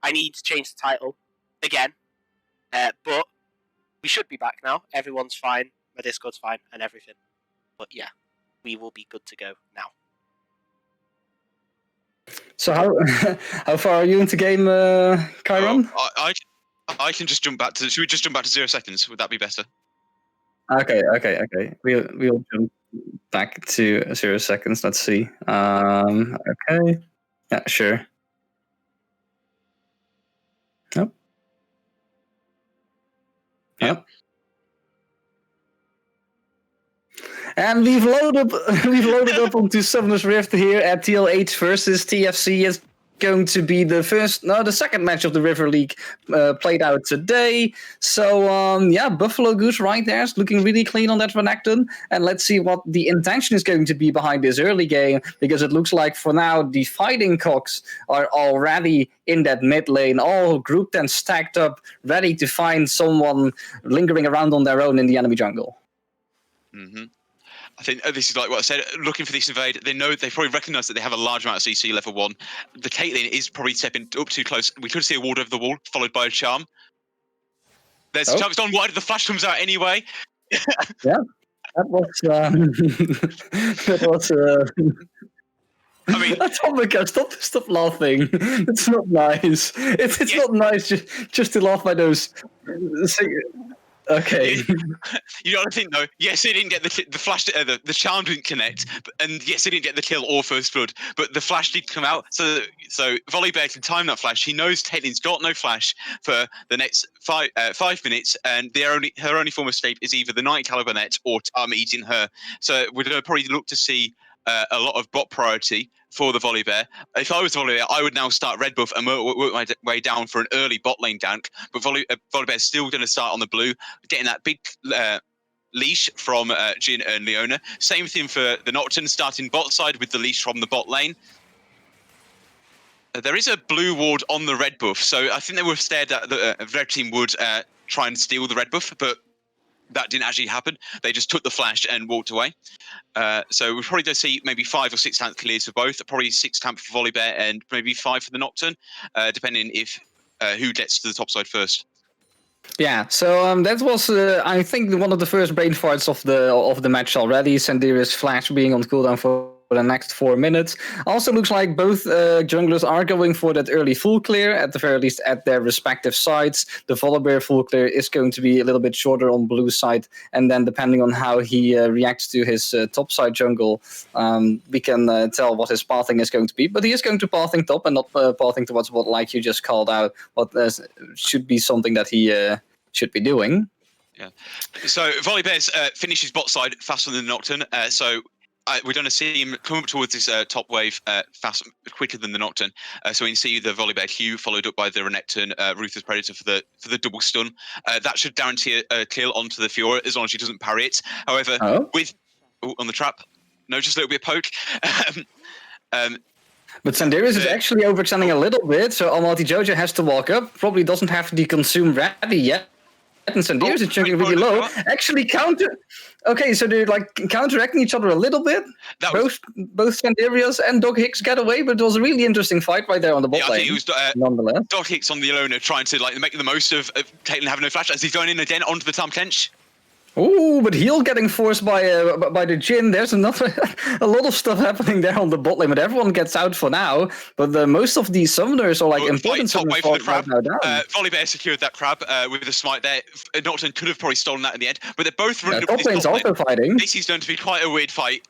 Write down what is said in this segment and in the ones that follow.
I need to change the title again. But we should be back now. Everyone's fine. My Discord's fine and everything. But yeah, we will be good to go now. So how far are you into game, Kieran? I can just jump back to. Should we just jump back to 0 seconds? Would that be better? Okay. We'll jump back to 0 seconds. Let's see. Okay. Yeah, sure. Nope. Yep. And we've loaded up onto Summoner's Rift here at TLH versus TFC. It's going to be the second match of the River League played out today. So Buffalo Goose right there is looking really clean on that Renekton. And let's see what the intention is going to be behind this early game, because it looks like for now the Fighting Cocks are already in that mid lane, all grouped and stacked up, ready to find someone lingering around on their own in the enemy jungle. Mm-hmm. I think this is like what I said, looking for this invade. They probably recognise that they have a large amount of CC level 1. The Caitlyn is probably stepping up too close. We could see a ward over the wall, followed by a charm. There's a charm. It's gone wide. The flash comes out anyway. Yeah, that was... I mean, Atomika, stop laughing. It's not nice. It's not nice just to laugh by those... Okay. You know what I think though? Yes, he didn't get the flash. The charm didn't connect, and yes, he didn't get the kill or first blood. But the flash did come out. So Volibear can time that flash. He knows Caitlyn's got no flash for the next 5 minutes, and her only form of escape is either the Night Caliber net or Charm eating her. So we're going to probably look to see a lot of bot priority for the Volibear. If I was Volibear, I would now start red buff and work my way down for an early bot lane gank. But Volibear is still going to start on the blue, getting that big leash from Jhin and Leona. Same thing for the Nocturne, starting bot side with the leash from the bot lane. There is a blue ward on the red buff, so I think they were scared that the red team would try and steal the red buff, but that didn't actually happen. They just took the flash and walked away. So we're probably going to see maybe 5 or 6 tank clears for both. Probably 6 tank for Volibear and maybe 5 for the Nocturne, depending if who gets to the top side first. Yeah, so that was, I think, one of the first brain farts of the match already. Sandira's flash being on cooldown for the next 4 minutes. Also looks like both junglers are going for that early full clear, at the very least at their respective sides. The Volibear full clear is going to be a little bit shorter on blue side, and then depending on how he reacts to his top side jungle, we can tell what his pathing is going to be. But he is going to pathing top and not pathing towards what, like you just called out, what should be something that he should be doing. Yeah. So Volibear's finishes bot side faster than the Nocturne, so we're going to see him come up towards this top wave quicker than the Nocturne. So we can see the Volibear Q followed up by the Renekton Ruthless Predator for the double stun. That should guarantee a kill onto the Fiora as long as she doesn't parry it. However, on the trap, no, just a little bit of poke. But Sandira's is actually overextending a little bit, so Almighty Jojo has to walk up. Probably doesn't have the consume ready yet. And Sandira's is chunking really low. Actually counter... Okay, so they're like counteracting each other a little bit. Both Sandirias and Doc Hicks get away, but it was a really interesting fight right there on the bot lane. I think it was nonetheless. Doc Hicks on the Leona trying to make the most of Caitlyn having no flash as he's going in again onto the Tam Kench. Ooh, but heal getting forced by the Jhin. There's a lot of stuff happening there on the bot lane, but everyone gets out for now. But most of these summoners are important summoners right now down. Volibear secured that crab with the smite there. Nocturne could have probably stolen that in the end, but they're both running up top lane's also fighting. This is going to be quite a weird fight.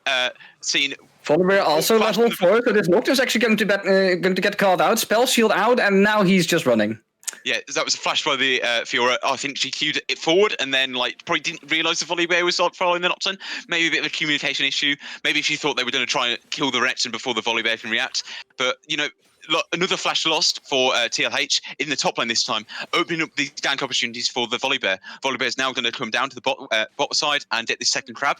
Seeing Volibear also level 4, so this Nocturne's actually going to get called out, spell shield out, and now he's just running. Yeah, that was a flash by the Fiora. I think she queued it forward and then probably didn't realise the Volibear was following the Nocturne. Maybe a bit of a communication issue. Maybe she thought they were going to try and kill the Renekton before the Volibear can react. But, another flash lost for TLH in the top lane this time, opening up these gank opportunities for the Volibear. Volibear is now going to come down to the bot side and get this second crab,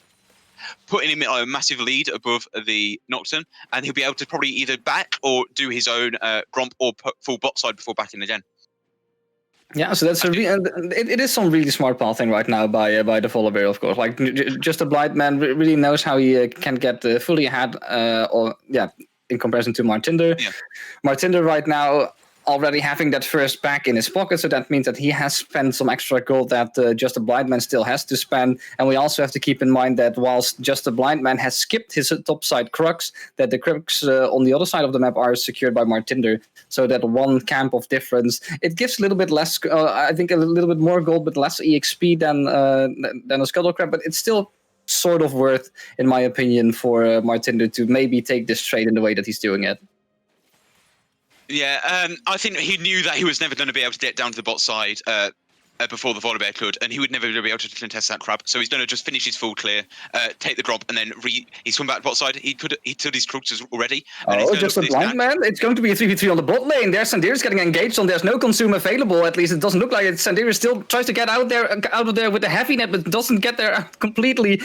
putting him in a massive lead above the Nocturne, and he'll be able to probably either back or do his own Gromp or full bot side before backing again. Yeah, so that's it is some really smart pathing right now by the Volibear, of course. Like just a blind man really knows how he can get fully ahead, in comparison to Martinder. Yeah. Martinder right now already having that first back in his pocket, so that means that he has spent some extra gold that Just a Blind Man still has to spend. And we also have to keep in mind that whilst Just a Blind Man has skipped his topside crux, that the crux on the other side of the map are secured by Martinder. So that one camp of difference, it gives a little bit less, I think a little bit more gold, but less EXP than a Scuttle Crab, but it's still sort of worth, in my opinion, for Martinder to maybe take this trade in the way that he's doing it. Yeah, I think he knew that he was never going to be able to get down to the bot side before the Volibear could, and he would never be able to contest that crab. So he's going to just finish his full clear, take the grub, and then he's come back bot side. He took his cruxes already. Oh, Just a Blind Man? It's going to be a 3v3 on the bot lane. There's Sandir's getting engaged on. There's no consume available. At least it doesn't look like it. Sandir still tries to get out of there with the heavy net, but doesn't get there completely.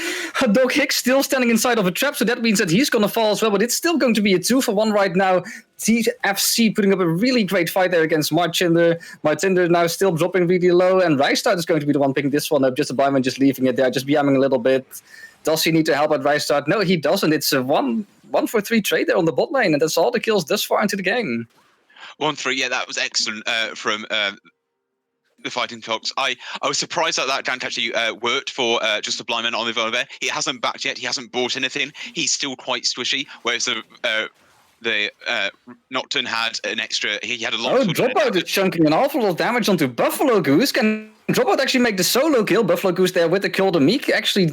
Doc Hicks still standing inside of a trap, so that means that he's going to fall as well. But it's still going to be a 2-for-1 right now. TFC putting up a really great fight there against Martinder. Martinder now still dropping really low, and Rijstad is going to be the one picking this one up. Just a Blind Man just leaving it there, just BMing a little bit. Does he need to help at Rijstad? No, he doesn't. It's a 1-for-3 trade there on the bot lane, and that's all the kills thus far into the game. 1-3, yeah, that was excellent from the Fighting Cocks. I was surprised that gank actually worked for Just a Blind Man on the Volibear. He hasn't backed yet. He hasn't bought anything. He's still quite squishy, whereas the Nocturne had an extra. He had a lot. Dropout is chunking an awful lot of damage onto Buffalo Goose. Can Dropout actually make the solo kill? Buffalo Goose there with the kill. The Meek actually,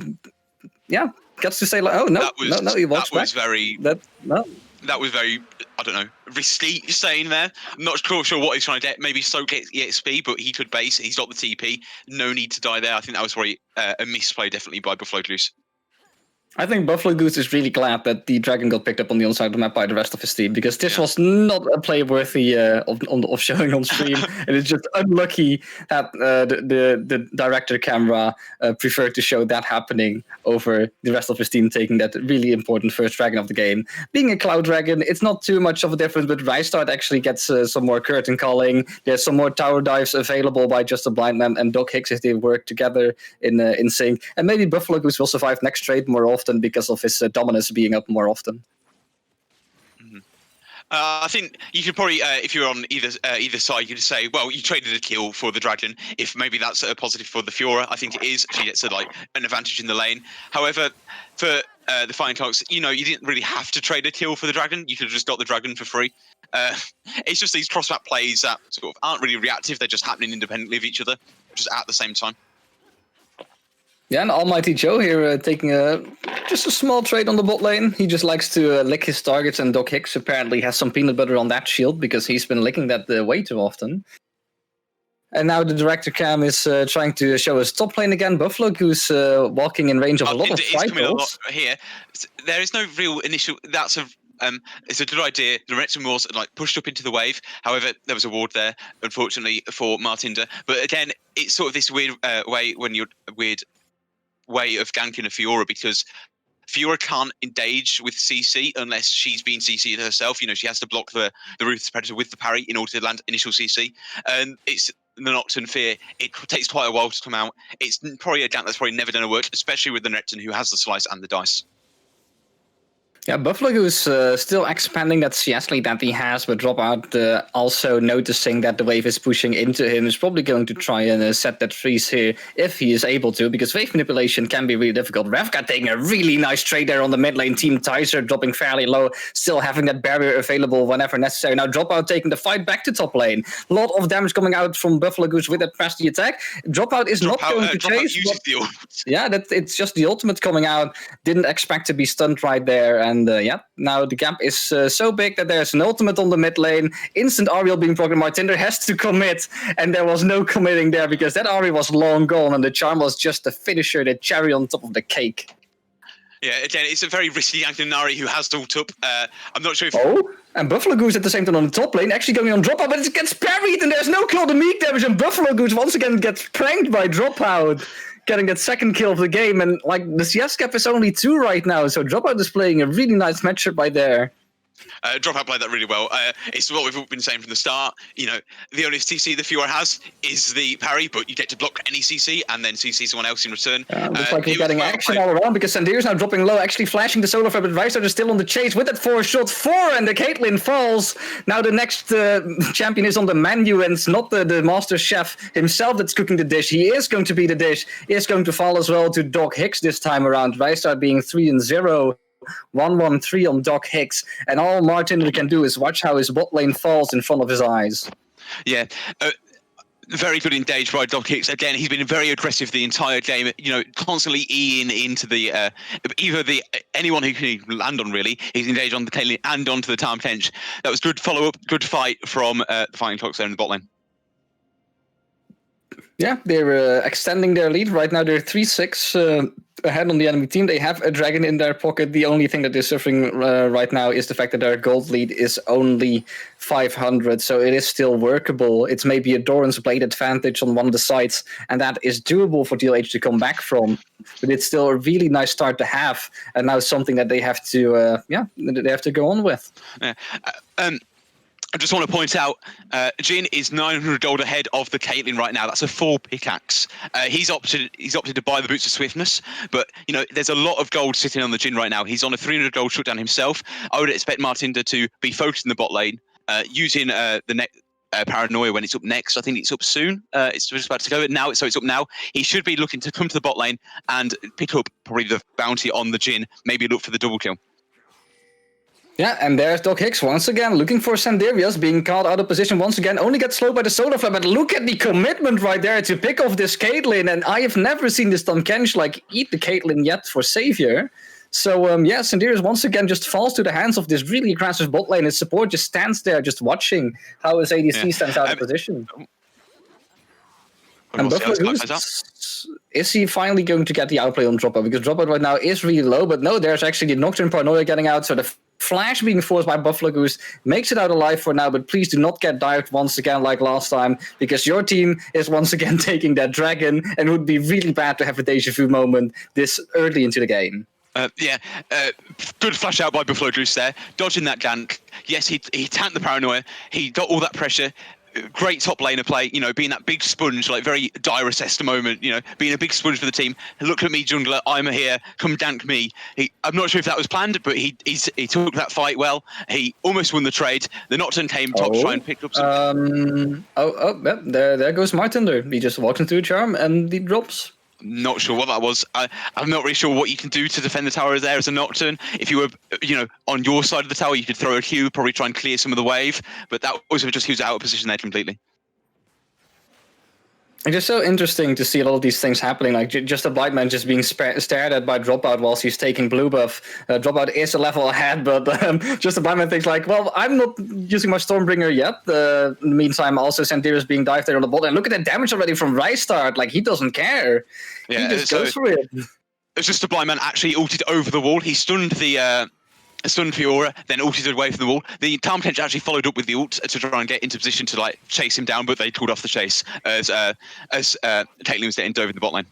gets to say like, oh no, he walks back. That was very, I don't know, risky staying there. I'm not sure what he's trying to get. Maybe soak EXP, but he could base. He's got the TP. No need to die there. I think that was probably a misplay, definitely, by Buffalo Goose. I think Buffalo Goose is really glad that the dragon got picked up on the other side of the map by the rest of his team, because this was not a play worthy of showing on stream. It is just unlucky that the director camera preferred to show that happening over the rest of his team taking that really important first dragon of the game. Being a Cloud Dragon, it's not too much of a difference, but Rijstad actually gets some more curtain calling. There's some more tower dives available by Just a Blind Man and Doc Hicks if they work together in sync. And maybe Buffalo Goose will survive next trade more often because of his dominance being up more often. Mm-hmm. I think you could probably, if you're on either side, you could say, well, you traded a kill for the dragon. If maybe that's a positive for the Fiora, I think it is. She gets an advantage in the lane. However, for the Fine Cocks, you didn't really have to trade a kill for the dragon. You could have just got the dragon for free. It's just these cross-map plays that sort of aren't really reactive. They're just happening independently of each other, just at the same time. Yeah, and Almighty Joe here taking just a small trade on the bot lane. He just likes to lick his targets, and Doc Hicks apparently has some peanut butter on that shield because he's been licking that way too often. And now the director cam is trying to show us top lane again. Buffalo Goose walking in range of a lot of cycles. Here, there is no real initial. It's a good idea. The Retron was pushed up into the wave. However, there was a ward there, unfortunately, for Martinder. But again, it's sort of this weird way of ganking a Fiora, because Fiora can't engage with CC unless she's been CC'd herself. She has to block the Ruthless Predator with the parry in order to land initial CC. And it's the Nocturne Fear. It takes quite a while to come out. It's probably a gank that's probably never going to work, especially with the Nocturne, who has the slice and the dice. Yeah, Buffalo Goose still expanding that CS lead that he has, but Dropout also noticing that the wave is pushing into him is probably going to try and set that freeze here if he is able to, because wave manipulation can be really difficult. Revka taking a really nice trade there on the mid lane. Team Tizer dropping fairly low, still having that barrier available whenever necessary. Now Dropout taking the fight back to top lane. A lot of damage coming out from Buffalo Goose with that press the attack. Dropout is not going to chase. Yeah, it's just the ultimate coming out. Didn't expect to be stunned right there. And now the gap is so big that there's an ultimate on the mid lane. Instant Ariel being programmed. Martinder has to commit, and there was no committing there because that Ari was long gone, and the charm was just the finisher, the cherry on top of the cake. Yeah, again, it's a very risky Nari who has ult up. I'm not sure if... Oh, and Buffalo Goose at the same time on the top lane, actually going on Dropout, but it gets parried, and there's no kill to Meek damage, and Buffalo Goose once again gets pranked by Dropout, getting that second kill of the game, and the CS gap is only 2 right now, so Dropout is playing a really nice matchup right there. Dropout played that really well. It's what we've been saying from the start. You know, the only CC the Fiora has is the parry, but you get to block any CC and then CC someone else in return. Looks like we're getting action all around because Sandir's now dropping low, actually flashing the solar flare, but Rystar is still on the chase with that 4-shot 4, and the Caitlyn falls. Now the next champion is on the menu, and it's not the master chef himself that's cooking the dish. He is going to be the dish. He is going to fall as well to Doc Hicks this time around. Rystar being 3-0. 1-1-3 on Doc Hicks, and all Martin can do is watch how his bot lane falls in front of his eyes. Yeah. Very good engage by Doc Hicks. Again, he's been very aggressive the entire game. You know, constantly eating into the anyone who can land on. Really, he's engaged on the Caitlyn and onto the Town Tench. That was good follow up, good fight from the Fighting Cocks there in the bot lane. Yeah, they're extending their lead right now. They're 3-6 ahead on the enemy team. They have a dragon in their pocket. The only thing that they're suffering right now is the fact that their gold lead is only 500, so it is still workable. It's maybe a Doran's blade advantage on one of the sides, and that is doable for TLH to come back from. But it's still a really nice start to have, and now something that they have to, they have to go on with. Yeah. I just want to point out, Jin is 900 gold ahead of the Caitlyn right now. That's a 4 pickaxe. He's opted to buy the Boots of Swiftness, but you know there's a lot of gold sitting on the Jin right now. He's on a 300 gold shutdown himself. I would expect Martinder to be focused in the bot lane, using the Paranoia when it's up next. I think it's up soon. It's just about to go now, so it's up now. He should be looking to come to the bot lane and pick up probably the bounty on the Jin. Maybe look for the double kill. Yeah, and there's Doc Hicks once again looking for Sanderius, being caught out of position once again, only gets slowed by the solar flare, but look at the commitment right there to pick off this Caitlyn, and I have never seen this Tahm Kench eat the Caitlyn yet for Savior. So Sanderius once again just falls to the hands of this really aggressive bot lane. His support just stands there just watching how his ADC stands out of position. And Buffalo, is he finally going to get the outplay on Dropout? Because Dropout right now is really low, but no, there's actually the Nocturne Paranoia getting out, so the flash being forced by Buffalo Goose makes it out alive for now, but please do not get dived once again like last time, because your team is once again taking that dragon, and it would be really bad to have a deja vu moment this early into the game. Good flash out by Buffalo Goose there, dodging that gank. Yes, he tanked the Paranoia, he got all that pressure. Great top laner play, you know, being that big sponge, like very Dyrus-esque moment, you know, being a big sponge for the team. Look at me, jungler, I'm here, come dank me. I'm not sure if that was planned, but he took that fight well. He almost won the trade. The Nocturne came top to try and pick up some... there goes Martinder. He just walked into a charm and he drops. Not sure what that was. I'm not really sure what you can do to defend the tower there as a Nocturne. If you were, you know, on your side of the tower, you could throw a Q, probably try and clear some of the wave. But that was just he was out of position there completely. It's just so interesting to see a lot of these things happening, like just a Blight Man just being stared at by Dropout whilst he's taking blue buff. Dropout is a level ahead, but just a Blight Man thinks like, well, I'm not using my Stormbringer yet. In the meantime, also Sanderius being dived there on the bot, and look at the damage already from Rystart. Like, he doesn't care. Yeah, he just goes for it. It's just a Blight Man actually ulted over the wall. He stunned the... stunned Fiora, then ulted away from the wall. The Tahm Kench actually followed up with the ult to try and get into position to like chase him down, but they called off the chase as Caitlyn was getting dove in the bot lane.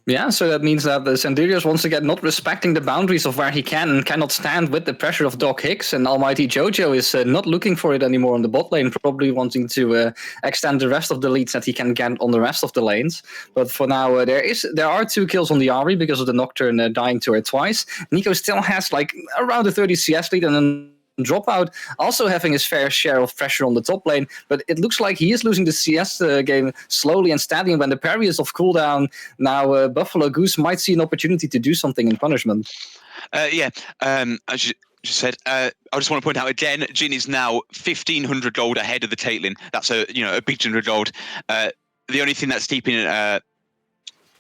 Yeah, so that means that Sanderius once again not respecting the boundaries of where he can and cannot stand with the pressure of Doc Hicks, and Almighty Jojo is not looking for it anymore on the bot lane, probably wanting to extend the rest of the leads that he can get on the rest of the lanes. But for now, there are 2 kills on the Ahri because of the Nocturne dying to her twice. Nico still has like around a 30 CS lead, and then Dropout also having his fair share of pressure on the top lane, but it looks like he is losing the CS game slowly and steadily. When the parry is off cooldown, now Buffalo Goose might see an opportunity to do something in punishment. As you just said, I just want to point out again, Jin is now 1,500 gold ahead of the Caitlyn. That's a big 100 gold. The only thing that's keeping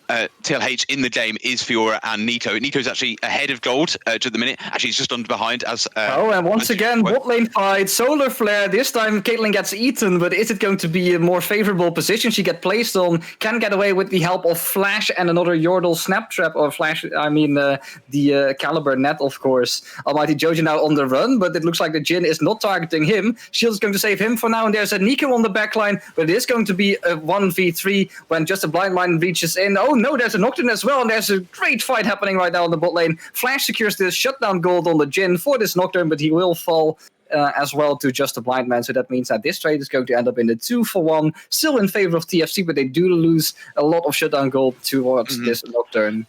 TLH in the game is Fiora and Nico. Nico's actually ahead of gold at the minute. Actually, he's just under behind. And once again, bot lane fight, solar flare. This time, Caitlyn gets eaten, but is it going to be a more favorable position she get placed on? Can get away with the help of Flash and another Yordle snap trap, or Flash, the Caliber net, of course. Almighty Jojo now on the run, but it looks like the Jin is not targeting him. Shield's going to save him for now, and there's a Nico on the backline, but it is going to be a 1v3 when just a blind line reaches in. Oh, no, there's a Nocturne as well, and there's a great fight happening right now on the bot lane. Flash secures the shutdown gold on the Jhin for this Nocturne, but he will fall as well to just a blind man, so that means that this trade is going to end up in the 2-for-1, still in favor of TFC, but they do lose a lot of shutdown gold towards this Nocturne.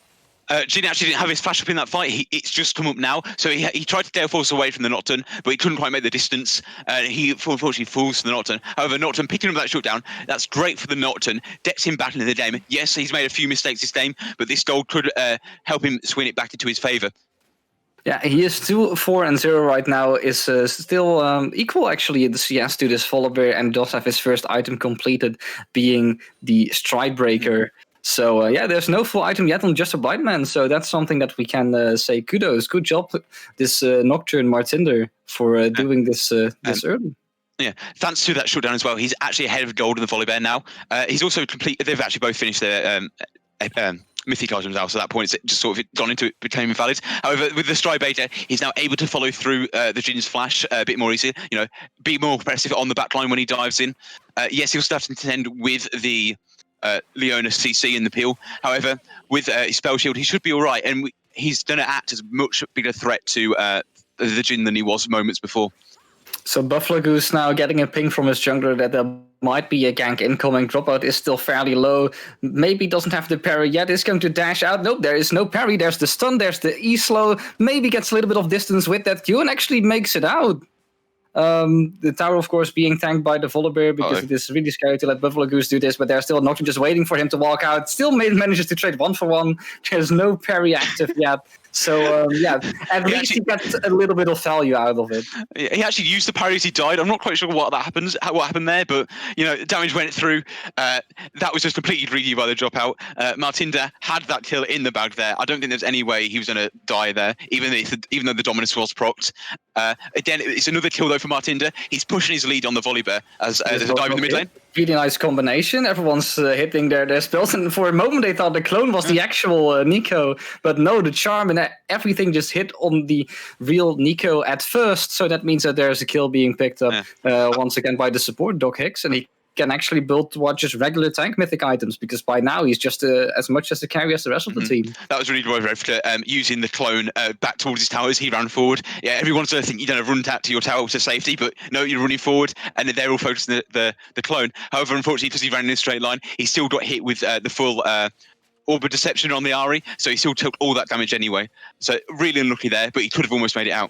Jhin actually didn't have his flash up in that fight. It's just come up now. So he tried to Gale Force away from the Nocturne, but he couldn't quite make the distance. He unfortunately falls to the Nocturne. However, Nocturne picking up that shutdown, that's great for the Nocturne. Gets him back into the game. Yes, he's made a few mistakes this game, but this goal could help him swing it back into his favour. Yeah, he is 2-4-0 right now, is still equal actually in the CS to this Volibear, and does have his first item completed, being the Stridebreaker. So yeah, there's no full item yet on just a blind man, so that's something that we can say kudos. Good job, this Nocturne Martinder, for doing this early. Yeah, thanks to that shutdown as well. He's actually ahead of gold in the Volibear now. He's also they've actually both finished their mythic items now, so at that point it's just sort of gone into it, became invalid. However, with the Stridebreaker, he's now able to follow through the Jin's flash a bit more easily, be more aggressive on the backline when he dives in. Yes, he'll still have to contend with the Leona CC in the peel. However, with his spell shield, he should be all right, and he's going to act as much bigger threat to the Jhin than he was moments before. So Buffalo Goose now getting a ping from his jungler that there might be a gank incoming. Dropout is still fairly low. Maybe doesn't have the parry yet. Is going to dash out. Nope, there is no parry. There's the stun. There's the E-slow. Maybe gets a little bit of distance with that Q and actually makes it out. The tower, of course, being tanked by the Volibear because it is really scary to let Buffalo Goose do this, but there's still Nocturne just waiting for him to walk out. Still manages to trade 1-for-1. There's no parry active yet. So, yeah, at least he gets a little bit of value out of it. He actually used the parry as he died. I'm not quite sure what happened there, but, damage went through. That was just completely greedy by the dropout. Martinder had that kill in the bag there. I don't think there's any way he was going to die there, even though the Dominus was procced. Again, it's another kill, though, for Martinder. He's pushing his lead on the Volibear as there's a dive in the mid lane. Really nice combination. Everyone's hitting their spells, and for a moment they thought the clone was the actual Nico, but no, the charm and everything just hit on the real Nico at first, so that means that there's a kill being picked up once again by the support Doc Hicks, and he can actually build just regular tank mythic items, because by now he's just as much as a carry as the rest of the team. That was really well using the clone back towards his towers. He ran forward. Yeah, everyone's going to think you're going to run to your tower to safety, but no, you're running forward, and they're all focused on the clone. However, unfortunately, because he ran in a straight line, he still got hit with the full Orb of Deception on the Ahri, so he still took all that damage anyway. So really unlucky there, but he could have almost made it out.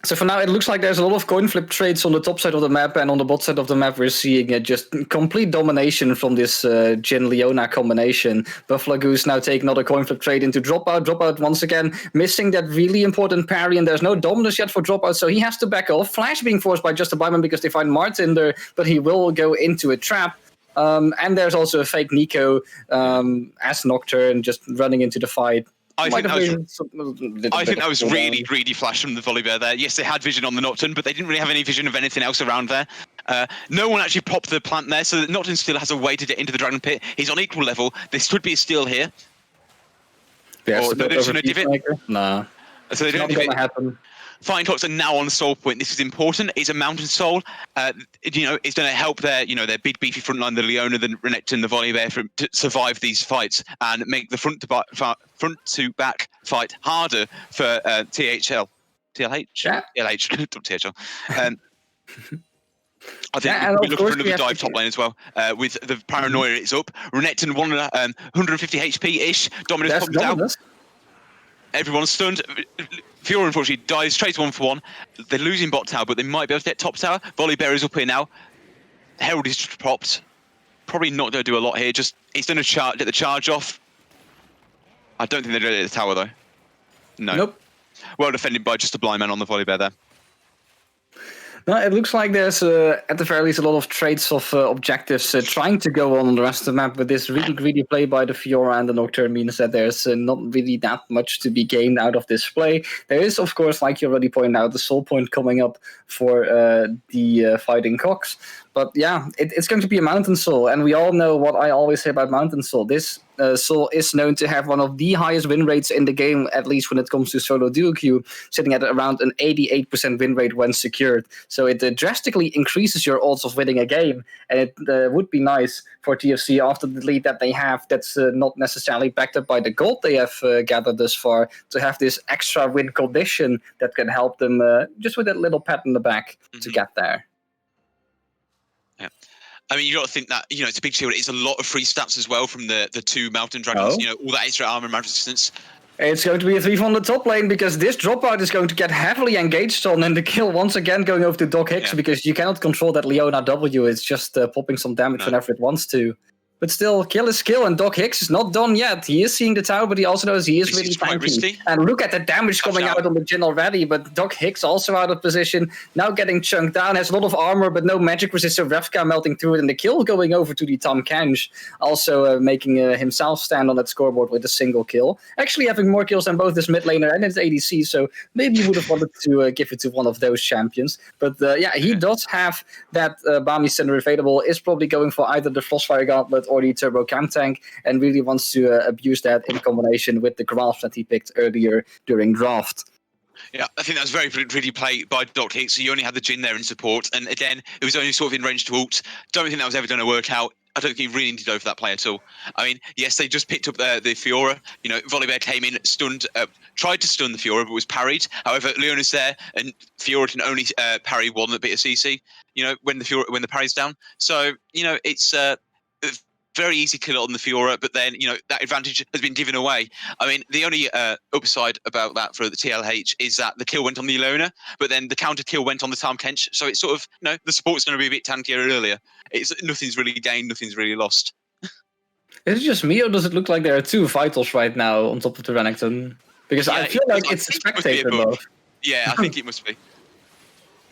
So for now, it looks like there's a lot of coin flip trades on the top side of the map, and on the bot side of the map, we're seeing just complete domination from this Jhin-Leona combination. Buffalo Goose now take another coin flip trade into Dropout. Dropout once again missing that really important parry, and there's no Dominus yet for Dropout, so he has to back off. Flash being forced by Just a Buyman because they find Martinder, but he will go into a trap. And there's also a fake Nico as Nocturne just running into the fight. I think that was really greedy flash from the Volibear there. Yes, they had vision on the Nocturne, but they didn't really have any vision of anything else around there. No one actually popped the plant there, so that Nocturne still has a way to get into the Dragon Pit. He's on equal level. This could be a steal here. Yes, or no, they're just going to div it. Nah, so they don't it's not going to happen. Fighting clocks are now on Soul Point. This is important. It's a Mountain Soul. It's going to help their big beefy front line, the Leona, the Renekton, the Volibear, to survive these fights and make the front to back fight harder for TLH. Yeah. TLH, not THL. I think we'll be looking for another dive top lane as well. With the Paranoia, it's up. Renekton 150 HP-ish. Dominus pops out. Everyone's stunned. Fiora, unfortunately, dies straight to 1-for-1. They're losing bot tower, but they might be able to get top tower. Volibear is up here now. Herald is propped. Probably not going to do a lot here. Just he's going to get the charge off. I don't think they're going to get the tower, though. No. Nope. Well defended by just a blind man on the Volibear there. No, it looks like there's, at the very least, a lot of trades of objectives trying to go on the rest of the map, but this really greedy play by the Fiora and the Nocturne means that there's not really that much to be gained out of this play. There is, of course, like you already pointed out, the Soul Point coming up for the Fighting Cocks, But yeah, it's going to be a Mountain Soul, and we all know what I always say about Mountain Soul. This Soul is known to have one of the highest win rates in the game, at least when it comes to solo duo queue, sitting at around an 88% win rate when secured. So it drastically increases your odds of winning a game, and it would be nice for TFC after the lead that they have that's not necessarily backed up by the gold they have gathered thus far, to have this extra win condition that can help them just with that little pat in the back to get there. Yeah. I mean, you got to think that, it's a big shield. It's a lot of free stats as well from the two Mountain Dragons, all that extra armor and magic resistance. It's going to be a 3 from the top lane, because this dropout is going to get heavily engaged on, and the kill once again going over to Doc Hicks, because you cannot control that Leona W. It's just popping some damage whenever it wants to. But still, kill is skill, and Doc Hicks is not done yet. He is seeing the tower, but he also knows he is really tanky. And look at the damage coming out on the Jhin already, but Doc Hicks also out of position, now getting chunked down, has a lot of armor, but no magic resist, so Revka melting through it, and the kill going over to the Tahm Kench, also making himself stand on that scoreboard with a single kill. Actually having more kills than both his mid laner and his ADC, so maybe he would have wanted to give it to one of those champions. But yeah, he does have that Bami Cinder available, is probably going for either the Frostfire Gauntlet or the Turbo Cam Tank, and really wants to abuse that in combination with the grasp that he picked earlier during draft. Yeah, I think that was very pretty play by Doc Hicks. So you only had the Jhin there in support, and again, it was only sort of in range to ult. Don't think that was ever going to work out. I don't think he really needed to go for that play at all. I mean, yes, they just picked up the Fiora. Volibear came in, stunned, tried to stun the Fiora, but was parried. However, Leona's there, and Fiora can only parry one bit of CC. When the parry's down. So it's very easy kill on the Fiora, but then that advantage has been given away. I mean, the only upside about that for the TLH is that the kill went on the Leona, but then the counter kill went on the Tahm Kench. So it's sort of the support's going to be a bit tankier earlier. Nothing's really gained, nothing's really lost. Is it just me, or does it look like there are two Vitals right now on top of the Renekton? Because I feel like it's a spectator mode. Yeah, I think it must be.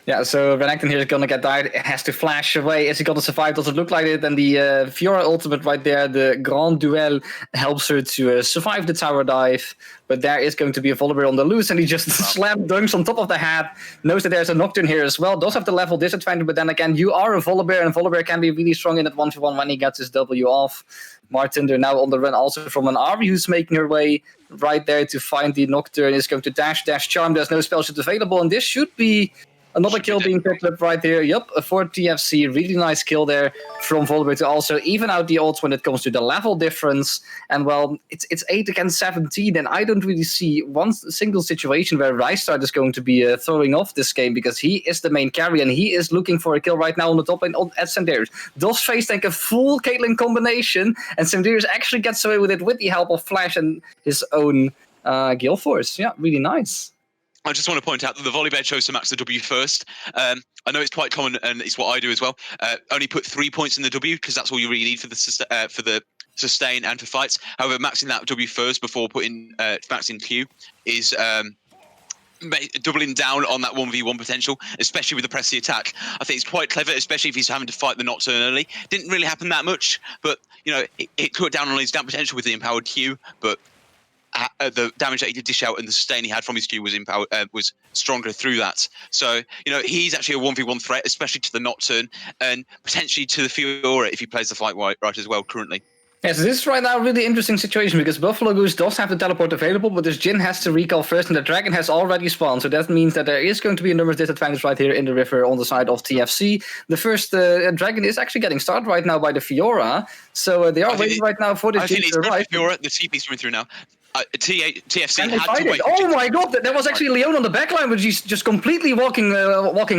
Yeah, so Renekton here is going to get died. It has to flash away. Is he going to survive? Does it look like it? And the Fiora ultimate right there, the Grand Duel, helps her to survive the tower dive. But there is going to be a Volibear on the loose, and he just slam dunks on top of the head. Knows that there's a Nocturne here as well. Does have the level disadvantage, but then again, you are a Volibear, and Volibear can be really strong in that 1v1 when he gets his W off. Martinder now on the run also from an Ahri who's making her way right there to find the Nocturne. Is going to dash charm. There's no spell shot available, and this should be another kill being picked up right here. Yep, for TFC. Really nice kill there from Volibear to also even out the odds when it comes to the level difference. And well, it's 8 against 17, and I don't really see one single situation where Rystart is going to be throwing off this game, because he is the main carry and he is looking for a kill right now on the top lane at Sandarius. Does face tank a full Caitlyn combination, and Sandarius actually gets away with it with the help of Flash and his own Gale Force. Yeah, really nice. I just want to point out that the Volibear chose to max the W first. I know it's quite common, and it's what I do as well. Only put 3 points in the W, because that's all you really need for the sustain and for fights. However, maxing that W first before putting maxing Q is doubling down on that 1v1 potential, especially with the press the attack. I think it's quite clever, especially if he's having to fight the Nocturne early. Didn't really happen that much, but it cut down on his down potential with the empowered Q, but the damage that he did dish out and the sustain he had from his Q was stronger through that. So, he's actually a 1v1 threat, especially to the Nocturne and potentially to the Fiora if he plays the fight right as well currently. Yes, this is right now a really interesting situation, because Buffalo Goose does have the teleport available, but this Jhin has to recall first, and the dragon has already spawned. So that means that there is going to be a numbers disadvantage right here in the river on the side of TFC. The first dragon is actually getting started right now by the Fiora. So they are waiting right now for this Jhin to arrive. Fiora, the TP's coming through now. TFC had to wait. Oh my god, there was actually Leon on the backline, but he's just completely walking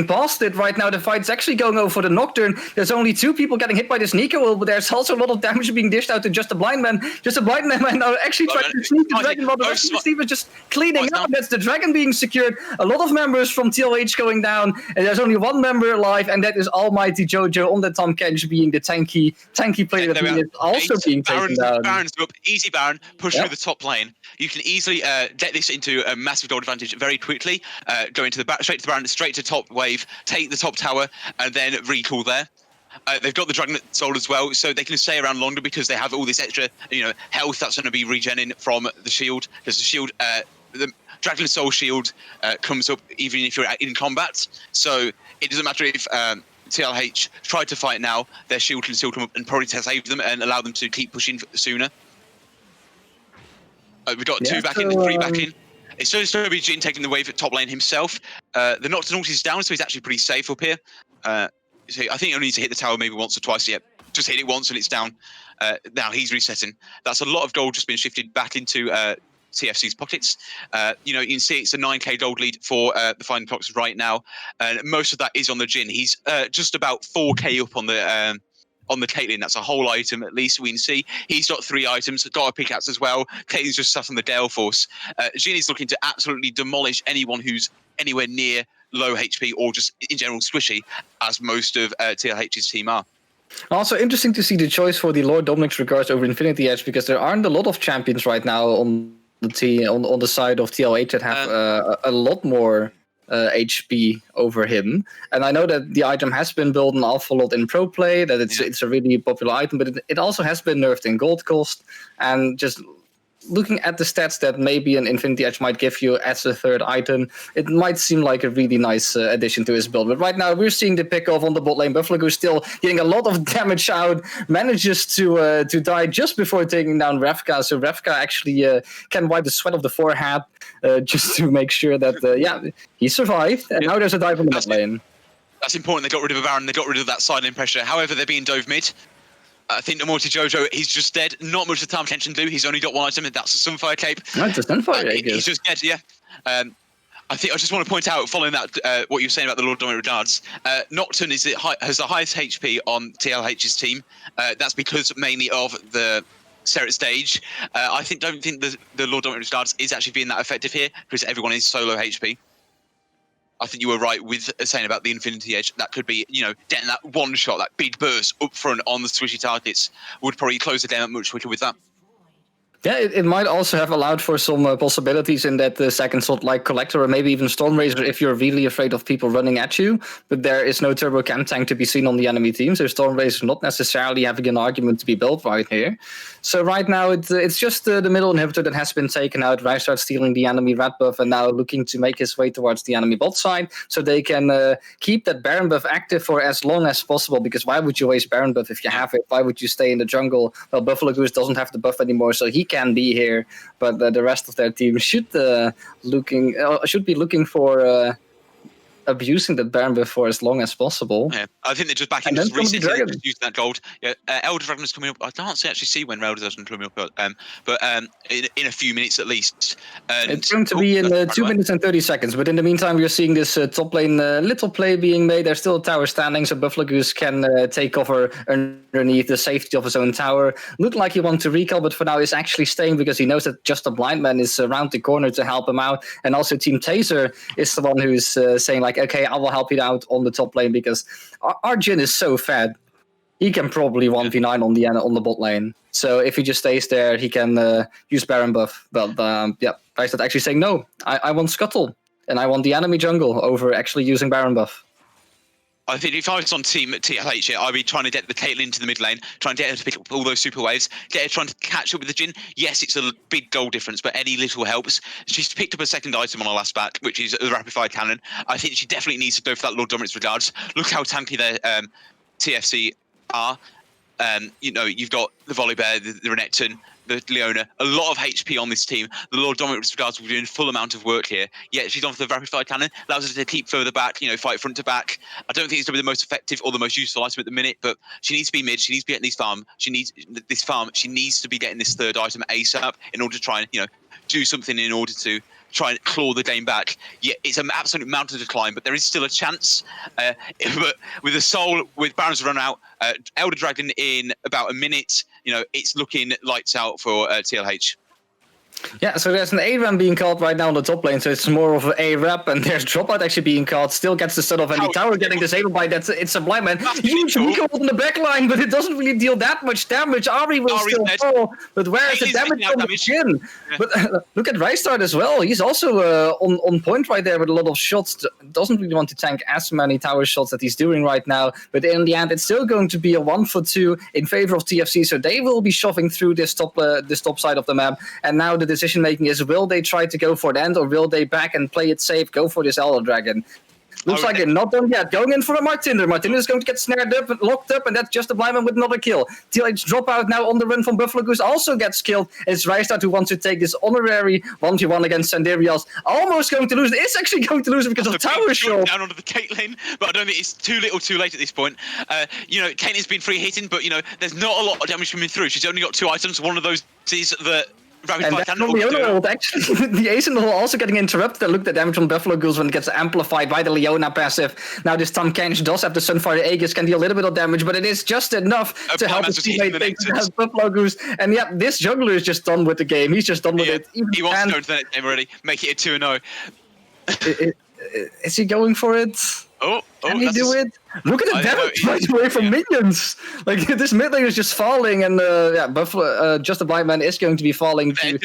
past it right now. The fight's actually going over for the Nocturne. There's only 2 people getting hit by this Nico ult, but there's also a lot of damage being dished out to just a blind man. Just a blind man now actually trying to sneak the dragon, while the rest of the team is just cleaning up. That's the dragon being secured. A lot of members from TLH going down, and there's only 1 member alive, and that is Almighty Jojo on the Tahm Kench, being the tanky player that is also being taken down. Baron's up, easy Baron, push through the top lane. You can easily get this into a massive gold advantage very quickly. Go into the back, straight to the Baron, straight to top wave, take the top tower, and then recall there. They've got the Dragon Soul as well, so they can stay around longer because they have all this extra, health that's going to be regenerating from the shield. Because the shield, the Dragon Soul shield comes up even if you're in combat. So it doesn't matter if TLH tried to fight now, their shield can still come up and probably save them and allow them to keep pushing sooner. We've got 2 back in, 3 back in. It's just going to be Jin taking the wave at top lane himself. The Nocturne ult is down, so he's actually pretty safe up here. So I think you only need to hit the tower maybe once or twice. Yep, just hit it once and it's down. Now he's resetting. That's a lot of gold just been shifted back into TFC's pockets. You can see it's a 9k gold lead for the Final Clocks right now. And most of that is on the Jin. He's just about 4k up on the Caitlyn. That's a whole item at least we can see. He's got 3 items, got a pickaxe as well. Caitlyn's just sat on the Gale Force. Jin is looking to absolutely demolish anyone who's anywhere near low HP or just in general squishy, as most of TLH's team are. Also interesting to see the choice for the Lord Dominic's regards over Infinity Edge, because there aren't a lot of champions right now on the side of TLH that have a lot more HP over him. And I know that the item has been built an awful lot in pro play, that it's a really popular item, but it also has been nerfed in gold cost. And just looking at the stats that maybe an Infinity Edge might give you as a third item, it might seem like a really nice addition to his build. But right now we're seeing the pick off on the bot lane. Buffalo Goose still getting a lot of damage out, manages to die just before taking down Revka. So Revka actually can wipe the sweat off the forehead just to make sure that he survived. And now there's a dive on the bot lane. That's important. They got rid of a Baron. They got rid of that silent pressure. However, they're being dove mid. I think the Morty Jojo, he's just dead. Not much of the time attention to do. He's only got 1 item, and that's a Sunfire Cape. That's a Sunfire Cape. He's just dead, yeah. I think I just want to point out, following that, what you were saying about the Lord Dominant Regards, Nocturne has the highest HP on TLH's team. That's because mainly of the Serret stage. I don't think the Lord Dominant Regards is actually being that effective here, because everyone is so low HP. I think you were right with saying about the Infinity Edge. That could be, getting that one shot, that big burst up front on the squishy targets would probably close the game up much quicker with that. Yeah, it might also have allowed for some possibilities in that second slot, like Collector or maybe even Stormraiser, if you're really afraid of people running at you. But there is no Turbo Chem Tank to be seen on the enemy team, so Stormraiser not necessarily having an argument to be built right here. So right now it's just the middle inhibitor that has been taken out. Reinhardt stealing the enemy red buff and now looking to make his way towards the enemy bot side, so they can keep that Baron buff active for as long as possible. Because why would you waste Baron buff if you have it? Why would you stay in the jungle? Well, Buffalo Goose doesn't have the buff anymore, so he can be here, but the rest of their team should be looking for abusing that Baron buff for as long as possible. Yeah, I think they're just back in, just resetting, just using that gold. Yeah, Elder Dragon is coming up. I can't actually see when Elder Dragon is coming up, but in a few minutes at least. And it's going to be in 2 minutes and 30 seconds. But in the meantime, we're seeing this top lane little play being made. There's still a tower standing, so Buffalo Goose can take cover underneath the safety of his own tower. Looked like he wanted to recall, but for now he's actually staying because he knows that just a blind man is around the corner to help him out. And also Team Taser is the one who's saying like, okay, I will help you out on the top lane, because our Jhin is so fed. He can probably 1v9 on the bot lane. So if he just stays there, he can use Baron buff. But guys that actually saying, no, I want Scuttle, and I want the enemy jungle over actually using Baron buff. I think if I was on Team TLH, I'd be trying to get the Caitlyn into the mid lane, trying to get her to pick up all those super waves, get her trying to catch up with the Jhin. Yes, it's a big goal difference, but any little helps. She's picked up a second item on her last back, which is the Rapid Fire Cannon. I think she definitely needs to go for that Lord Dominant's Regards. Look how tanky their TFC are. You've got the Volibear, the Renekton, the Leona, a lot of HP on this team. The Lord Dominant Regards will be doing full amount of work here. Yet she's on for the Rapid Fire Cannon, allows her to keep further back, fight front to back. I don't think it's going to be the most effective or the most useful item at the minute, but she needs to be mid. She needs to be getting this farm. She needs to be getting this third item ASAP in order to try and do something in order to try and claw the game back. Yeah, it's an absolute mountain to climb, but there is still a chance. But with the Soul, with Barons run out, Elder Dragon in about a minute, it's looking lights out for TLH. Yeah, so there's an A-Ram being called right now on the top lane, so it's more of an A-Rap, and there's Dropout actually being called, still gets the stun off, and the tower getting disabled by that. It's a blind man. Huge recall on the back line, but it doesn't really deal that much damage. Ari will still fall, but where is the damage from the Jhin? Yeah. But look at Rystart as well. He's also on point right there with a lot of shots. Doesn't really want to tank as many tower shots that he's doing right now, but in the end, it's still going to be a 1-for-2 in favor of TFC, so they will be shoving through this top side of the map, and now the decision making is, will they try to go for the end, or will they back and play it safe, go for this Elder Dragon? Looks like they're not done yet. Going in for a Martinder. Martinder is going to get snared up and locked up, and that's just a blind man with another kill. TLH Dropout now on the run from Buffalo Goose also gets killed. It's Rystad who wants to take this honorary 1v1 against Sanderias. Almost going to lose. It's actually going to lose because of tower shot. Down onto the Caitlyn, but I don't think it's too little too late at this point. Caitlyn's been free hitting, but, there's not a lot of damage coming through. She's only got 2 items. One of those is the And that's from the Leona ult, actually. The Ace in the hole also getting interrupted. And look, the damage from Buffalo Goose when it gets amplified by the Leona passive. Now this Tom Kench does have the Sunfire Aegis, can deal a little bit of damage, but it is just enough to help his teammate take down Buffalo Goose. And yeah, this jungler is just done with the game. He's just done with it. He wants to go into the next game already. Make it a 2-0. Is he going for it? Can he do it? Look at the damage right away from minions. Like, this mid lane is just falling, and Buffalo, just a blind man is going to be falling to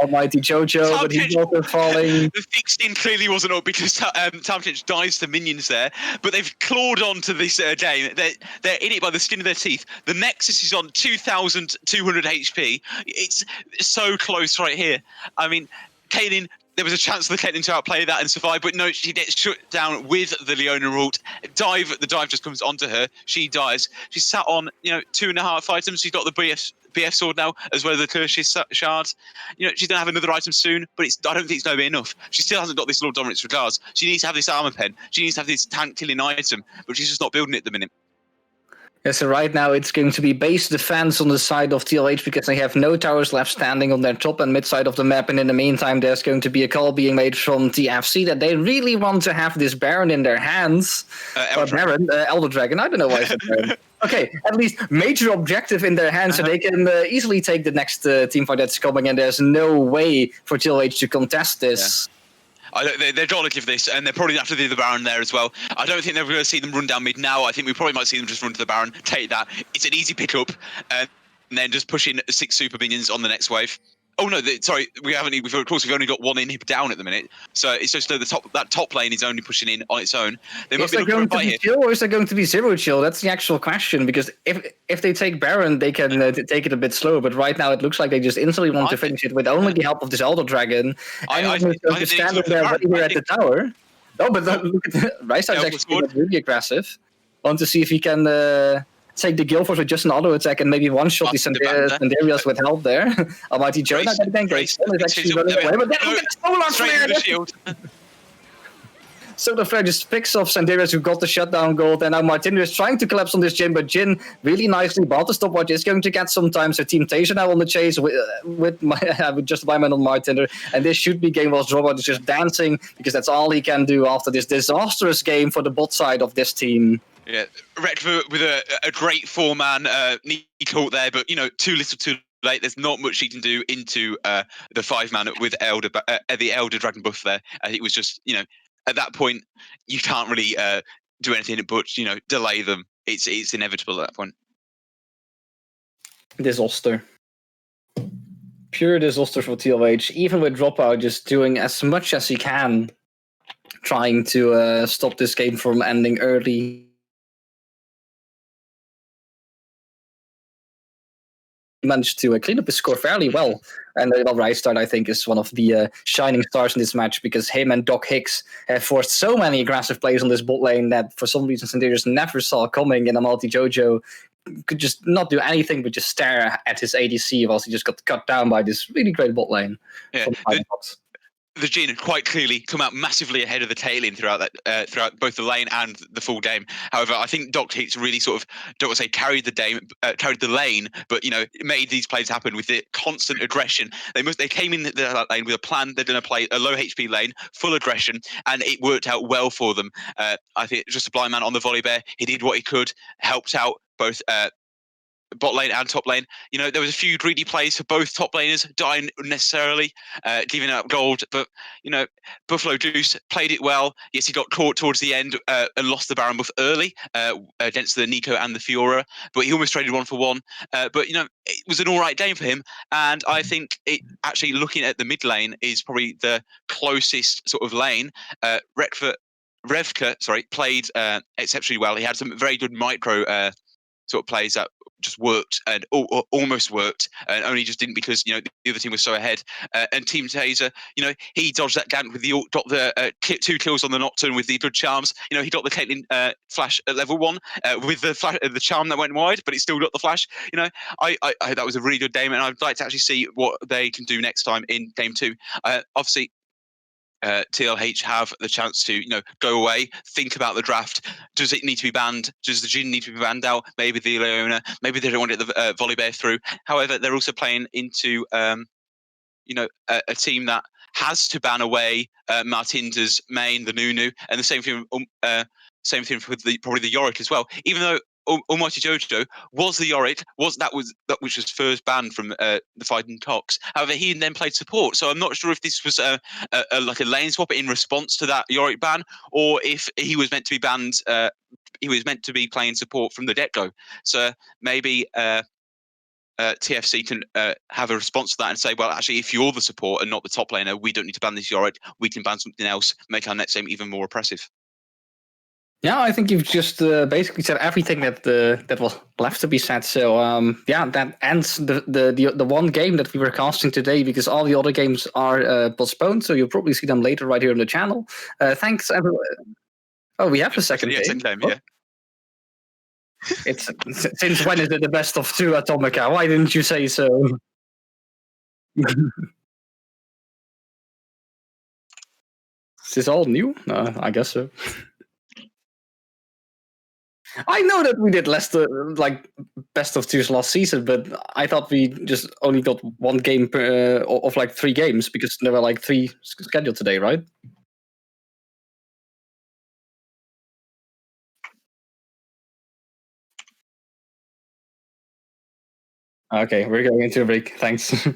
Almighty Jojo, but he's also falling. The fixing clearly wasn't up because Tamkinch dies to minions there, but they've clawed onto this game. They're in it by the skin of their teeth. The Nexus is on 2,200 HP. It's so close right here. I mean, Caitlyn, there was a chance for the Caitlyn to outplay that and survive, but no, she gets shut down with the Leona ult. The dive just comes onto her. She dies. She's sat on, 2.5 items. She's got the BF sword now, as well as the Tertius shards. She's gonna have another item soon, but I don't think it's gonna be enough. She still hasn't got this Lord Dominance regards. She needs to have this armor pen. She needs to have this tank killing item, but she's just not building it at the minute. Yeah, so right now it's going to be base defense on the side of TLH because they have no towers left standing on their top and mid side of the map. And in the meantime, there's going to be a call being made from TFC that they really want to have this Baron in their hands. Elder Dragon. I don't know why I said Baron. Okay, at least major objective in their hands, so they can easily take the next team fight that's coming, and there's no way for TLH to contest this. Yeah. They're going to give this, and they're probably going to have to do the Baron there as well. I don't think they're going to see them run down mid now. I think we probably might see them just run to the Baron, take that. It's an easy pickup, and then just push in 6 super minions on the next wave. Oh no, sorry, we've only got 1 inhib down at the minute, so it's just that top lane is only pushing in on its own. Is there going to be chill or is there going to be zero chill? That's the actual question, because if they take Baron, they can take it a bit slower, but right now it looks like they just instantly want to finish it with only the help of this Elder Dragon. And he's going to stand there right here at the tower. No, but look at Rystad is actually really aggressive. Want to see if he can take the Guildforce with just an auto attack and maybe one-shot the Sanderias with help there. Almighty Jonah that engage is actually running away, but then look at the Solar Flare! Solar Flare just picks off Sanderias who got the shutdown gold, and now Martinder is trying to collapse on this Jhin, but Jhin really nicely bought the stopwatch, is going to get some time, so Team Tasia now on the chase with just by man on Martinder, and this should be game lost. Dropout is just dancing, because that's all he can do after this disastrous game for the bot side of this team. Yeah, Retva with a great 4-man neat caught there, but too little too late. There's not much he can do into the 5-man with the Elder Dragon buff there. It was just, at that point, you can't really do anything but, delay them. It's inevitable at that point. Disaster. Pure disaster for TLH, even with Dropout just doing as much as he can, trying to stop this game from ending early. Managed to clean up his score fairly well, and Rystad I think is one of the shining stars in this match, because him and Doc Hicks have forced so many aggressive plays on this bot lane that for some reason Sanderias never saw coming, and Almighty Jojo could just not do anything but just stare at his ADC whilst he just got cut down by this really great bot lane. Yeah. The Jhin quite clearly come out massively ahead of the Caitlyn throughout both the lane and the full game. However, I think Doc Hicks really sort of, don't want to say carried the lane, but made these plays happen with the constant aggression. They came in the lane with a plan. They're going to play a low HP lane, full aggression, and it worked out well for them. I think just a blind man on the volley bear. He did what he could, helped out both bot lane and top lane. There was a few greedy plays for both top laners, dying unnecessarily, giving up gold. But, Buffalo Juice played it well. Yes, he got caught towards the end and lost the Baron buff early against the Nico and the Fiora, but he almost traded 1 for 1. But, it was an all right game for him. And I think it actually, looking at the mid lane, is probably the closest sort of lane. Revka played exceptionally well. He had some very good micro sort of plays that just worked and almost worked, and only just didn't because the other team was so ahead. And Team Taser, he dodged that gank with got the 2 kills on the Nocturne with the good charms. He got the Caitlyn flash at level 1 with the charm that went wide, but he still got the flash. I that was a really good game, and I'd like to actually see what they can do next time in game 2. Obviously, TLH have the chance to go away, think about the draft. Does it need to be banned? Does the Jin need to be banned out? Maybe the Leona, maybe they don't want to get the volley bear through. However, they're also playing into a team that has to ban away Martinda's main, the Nunu, and the same thing with probably the Yorick as well. Even though Almighty Jojo was the Yorick, which was first banned from the Fighting Cocks. However, he then played support, so I'm not sure if this was like a lane swap in response to that Yorick ban, or if he was meant to be banned. He was meant to be playing support from the get-go. So maybe TFC can have a response to that and say, well, actually, if you're the support and not the top laner, we don't need to ban this Yorick. We can ban something else, make our next game even more oppressive. Yeah, I think you've just basically said everything that was left to be said. So that ends the one game that we were casting today, because all the other games are postponed. So you'll probably see them later right here on the channel. Thanks, everyone. Oh, we have a second game. Second game, yeah. It's since when is it the best of 2 Atomica? Why didn't you say so? Is this all new? I guess so. I know that we did less best of 2s last season, but I thought we just only got one game of 3 games, because there were 3 scheduled today, right? Okay, we're going into a break. Thanks.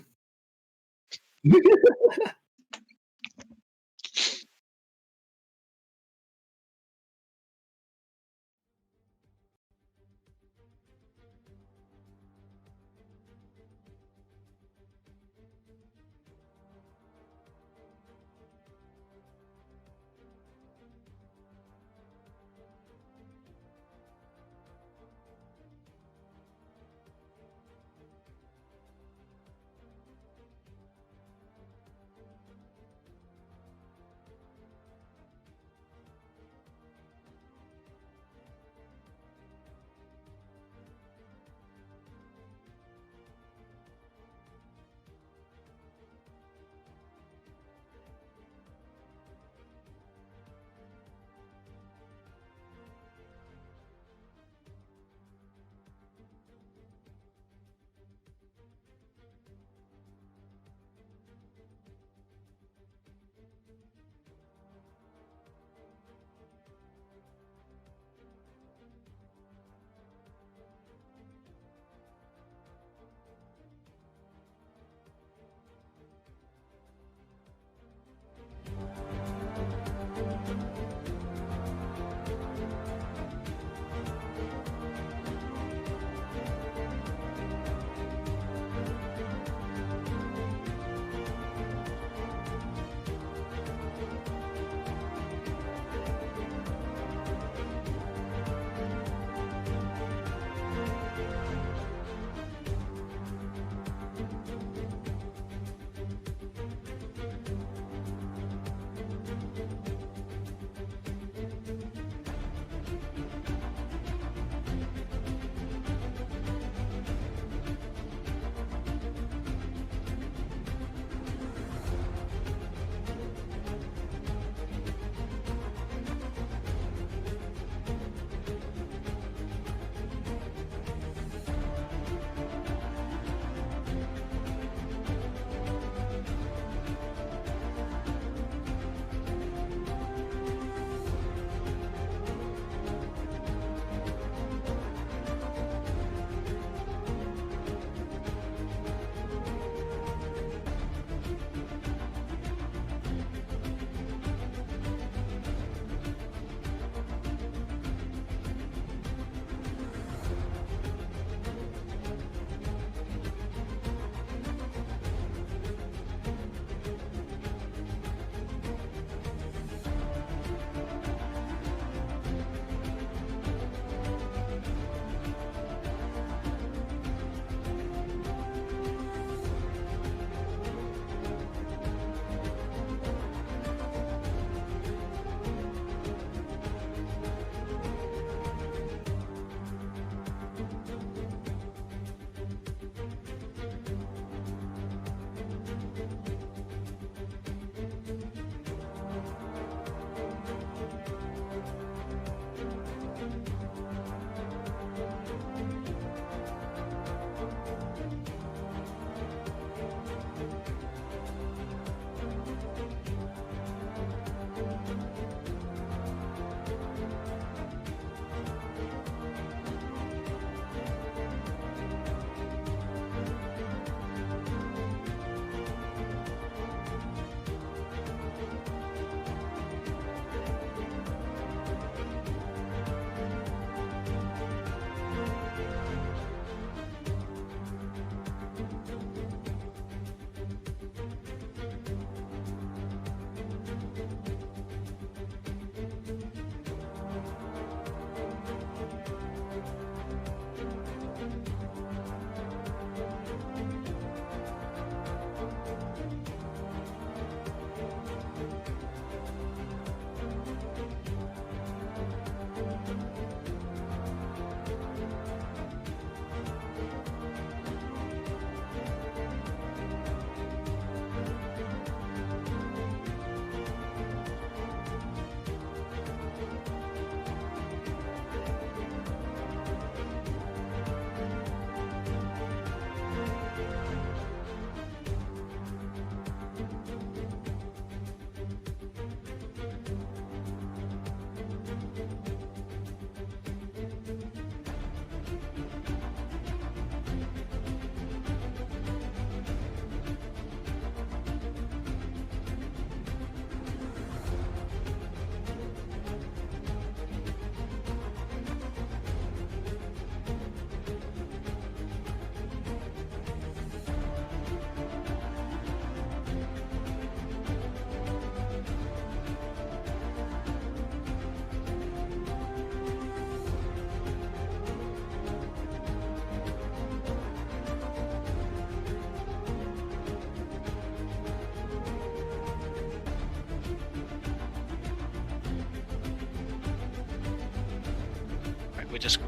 we're just.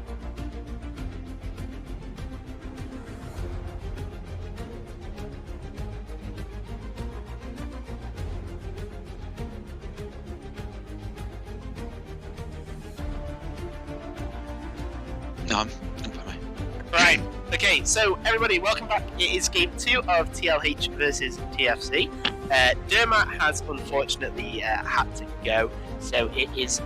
No, I'm fine. Right. Okay, so everybody, welcome back. It is game 2 of TLH versus TFC. Deurmat has unfortunately had to go, so it is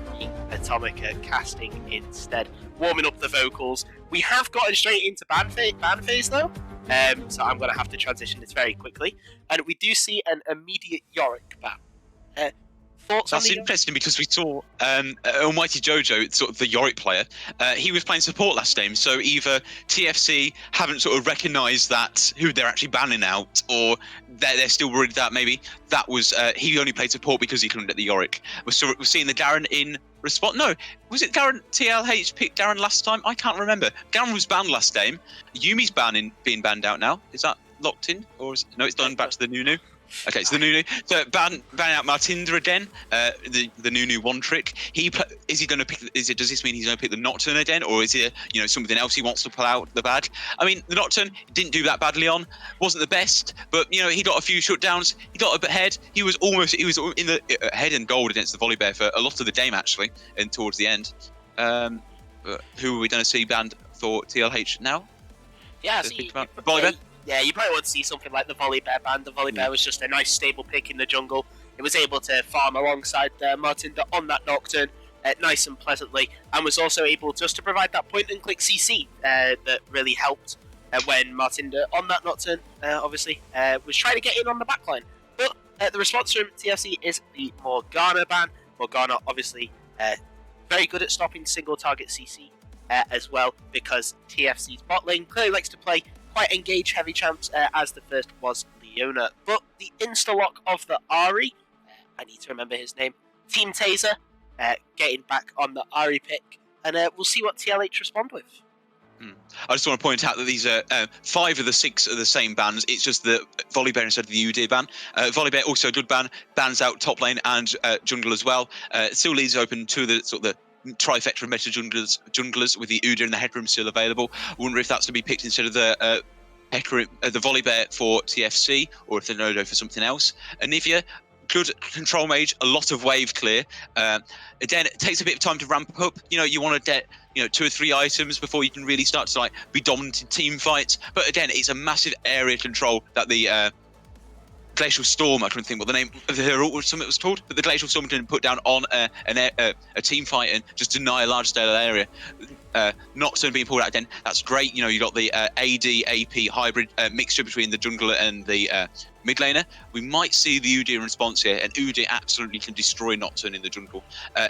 Atomika casting instead, warming up the vocals. We have gotten straight into ban phase though, so I'm going to have to transition this very quickly. And we do see an immediate Yorick ban. Thoughts That's on the interesting because we saw Almighty Jojo, sort of the Yorick player. He was playing support last game, so either TFC haven't sort of recognised that who they're actually banning out, or they're still worried that maybe that was he only played support because he couldn't get the Yorick. We're seeing the Garen in response. No, was it Garen? TLH picked Garen last time? I can't remember. Garen was banned last game. Yumi's being banned out now. Is that locked in, or no? It's done back to the Nunu. Okay, so the Nunu. So ban out Martinder again. The Nunu one trick. Is he going to pick? Does this mean he's going to pick the Nocturne again, or is it something else he wants to pull out the bag? I mean, the Nocturne didn't do that badly on. Wasn't the best, but he got a few shutdowns. He got a bit ahead. He was in the head and gold against the Volibear for a lot of the game actually, and towards the end. But who are we going to see banned for TLH now? Yeah, Volibear. Yeah, you probably want to see something like the Volibear ban. The Volibear was just a nice stable pick in the jungle. It was able to farm alongside Martinder on that Nocturne nice and pleasantly, and was also able just to provide that point-and-click CC that really helped when Martinder on that Nocturne, obviously, was trying to get in on the backline. But the response from TFC is the Morgana ban. Morgana, obviously, very good at stopping single-target CC as well, because TFC's bot lane clearly likes to play quite engage heavy champs, as the first was Leona. But the insta-lock of the Ahri, I need to remember his name, Team Taser, getting back on the Ahri pick, and we'll see what TLH respond with. I just want to point out that these are 5 of the 6 are the same bans. It's just the Volibear instead of the Udyr ban. Volibear also a good ban, bans out top lane and jungle as well. Still leaves open to the sort of the trifecta of meta junglers with the Udyr and the headroom still available. I wonder if that's to be picked instead of the Volibear for TFC, or if the Nodo for something else. Anivia, good control mage, a lot of wave clear. Again, it takes a bit of time to ramp up. You want to get 2 or 3 items before you can really start to be dominant in team fights. But again, it's a massive area control that the Glacial Storm, I couldn't think what the name of her ult was called, but the Glacial Storm can put down on a team fight and just deny a large scale area. Nocturne being pulled out again, that's great. You got the AD AP hybrid mixture between the jungler and the mid laner. We might see the Udyr response here, and Udyr absolutely can destroy Nocturne in the jungle,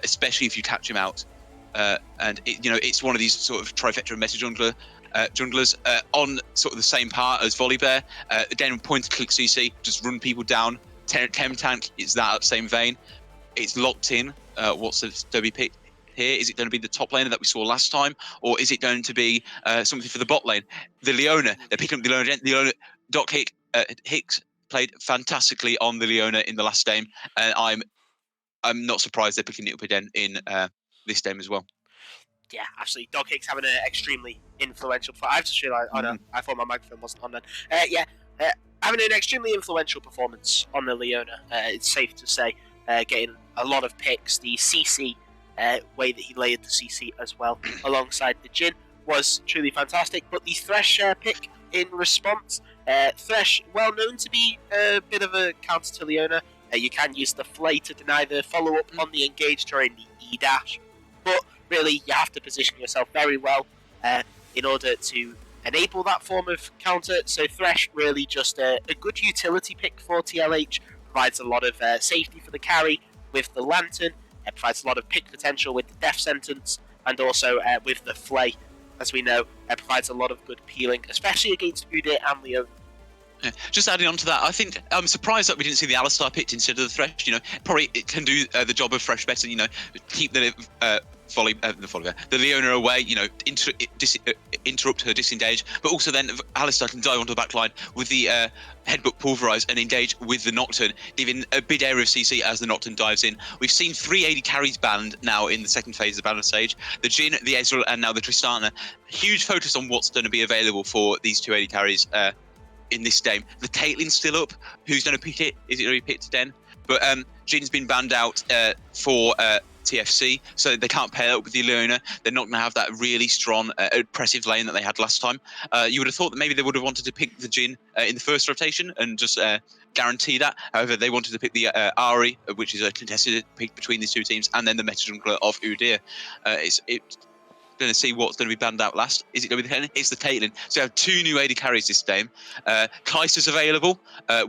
especially if you catch him out. And it's one of these sort of trifecta of meta junglers on sort of the same part as Volibear. Again, point and click CC, just run people down. Tem tank is that same vein. It's locked in. What's the be picked here? Is it going to be the top laner that we saw last time, or is it going to be something for the bot lane? The Leona, they're picking up the Leona again. The Leona, Doc Hicks played fantastically on the Leona in the last game, and I'm not surprised they're picking it up again in this game as well. Yeah, actually, Dog Hicks having an extremely influential. I've just realised. Oh no, I thought my microphone wasn't on then. Having an extremely influential performance on the Leona. It's safe to say, getting a lot of picks. The CC way that he layered the CC as well, alongside the Jhin, was truly fantastic. But the Thresh pick in response, Thresh, well known to be a bit of a counter to Leona. You can use the Flay to deny the follow-up on the engage during the E-dash, but really you have to position yourself very well in order to enable that form of counter. So Thresh really just a good utility pick for TLH, provides a lot of safety for the carry with the Lantern, provides a lot of pick potential with the Death Sentence, and also with the Flay, as we know, provides a lot of good peeling, especially against Udyr and Leona. Yeah. Just adding on to that, I think I'm surprised that we didn't see the Alistar picked instead of the Thresh. Probably it can do the job of Thresh better. Keep the the Leona away, interrupt her disengage, but also then Alistair can dive onto the back line with the headbutt pulverize and engage with the Nocturne, leaving a big area of CC as the Nocturne dives in. We've seen 3 AD carries banned now in the second phase of the banner stage. The Jhin, the Ezreal, and now the Tristana. Huge focus on what's going to be available for these 2 AD carries in this game. The Caitlyn's still up. Who's going to pick it? Is it going to be picked to Den? But Jin's been banned out for TFC, so they can't pair up with the Leona. They're not going to have that really strong, oppressive lane that they had last time. You would have thought that maybe they would have wanted to pick the Jhin in the first rotation and just guarantee that. However, they wanted to pick the Ahri, which is a contested pick between these 2 teams, and then the meta jungler of Udyr. It's going to see what's going to be banned out last. Is it going to be the Caitlyn? It's the Caitlyn. So we have 2 new AD carries this game. Kai'Sa's available,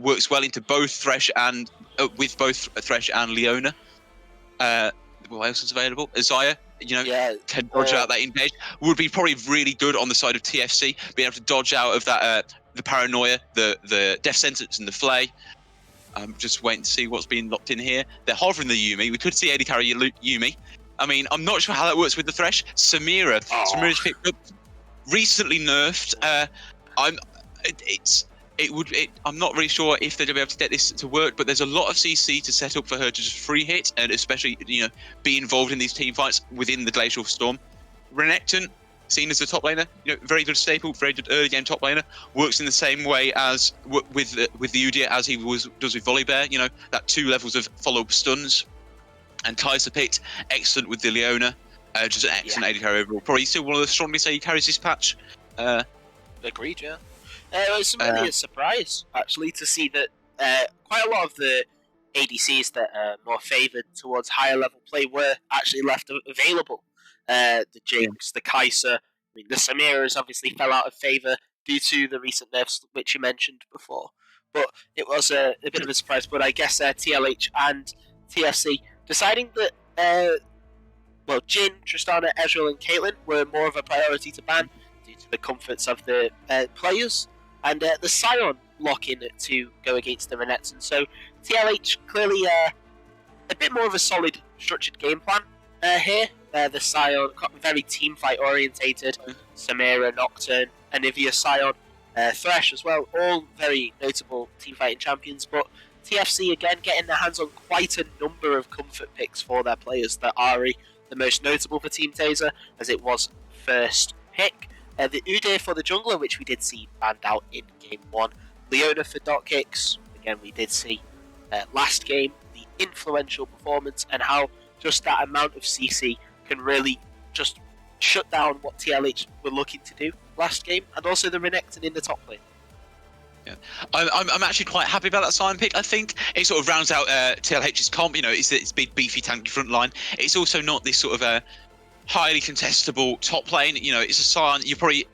works well into both Thresh and with both Thresh and Leona. What else is available? Isaiah, can dodge out that engage. Would be probably really good on the side of TFC, being able to dodge out of that the paranoia, the death sentence, and the flay. Just waiting to see what's being locked in here. They're hovering the Yuumi. We could see AD carry Yuumi. I mean, I'm not sure how that works with the Thresh. Samira's picked up, recently nerfed. I'm not really sure if they're going to be able to get this to work, but there's a lot of CC to set up for her to just free hit, and especially be involved in these team fights within the Glacial Storm. Renekton, seen as the top laner, very good staple, very good early game top laner, works in the same way as with the Udyr as he does with Volibear. That 2 levels of follow-up stuns. And Kai'Sa picked excellent with the Leona, just an excellent AD carry overall. Probably still one of the strongest AD carries this patch. Agreed, yeah. It was really a surprise, actually, to see that quite a lot of the ADCs that are more favoured towards higher level play were actually left available. The Jinx, the Kai'Sa, the Samiras obviously fell out of favour due to the recent nerfs, which you mentioned before. But it was a bit of a surprise. But I guess TLH and TFC deciding that Jhin, Tristana, Ezreal, and Caitlyn were more of a priority to ban due to the comforts of the players, and the Sion lock-in to go against the Renekton. So TLH clearly a bit more of a solid structured game plan here. The Sion very team fight orientated. Samira, Nocturne, Anivia, Sion, Thresh as well, all very notable team fighting champions. But TFC again getting their hands on quite a number of comfort picks for their players. The Ahri, the most notable for Team Taser, as it was first pick. The Udyr for the jungler, which we did see banned out in Game 1. Leona for dot kicks, again we did see last game. The influential performance and how just that amount of CC can really just shut down what TLH were looking to do last game. And also the Renekton in the top lane. Yeah, I'm actually quite happy about that Sion pick. I think it sort of rounds out TLH's comp. It's big, beefy, tanky front line. It's also not this sort of highly contestable top lane. It's a Sion. You're probably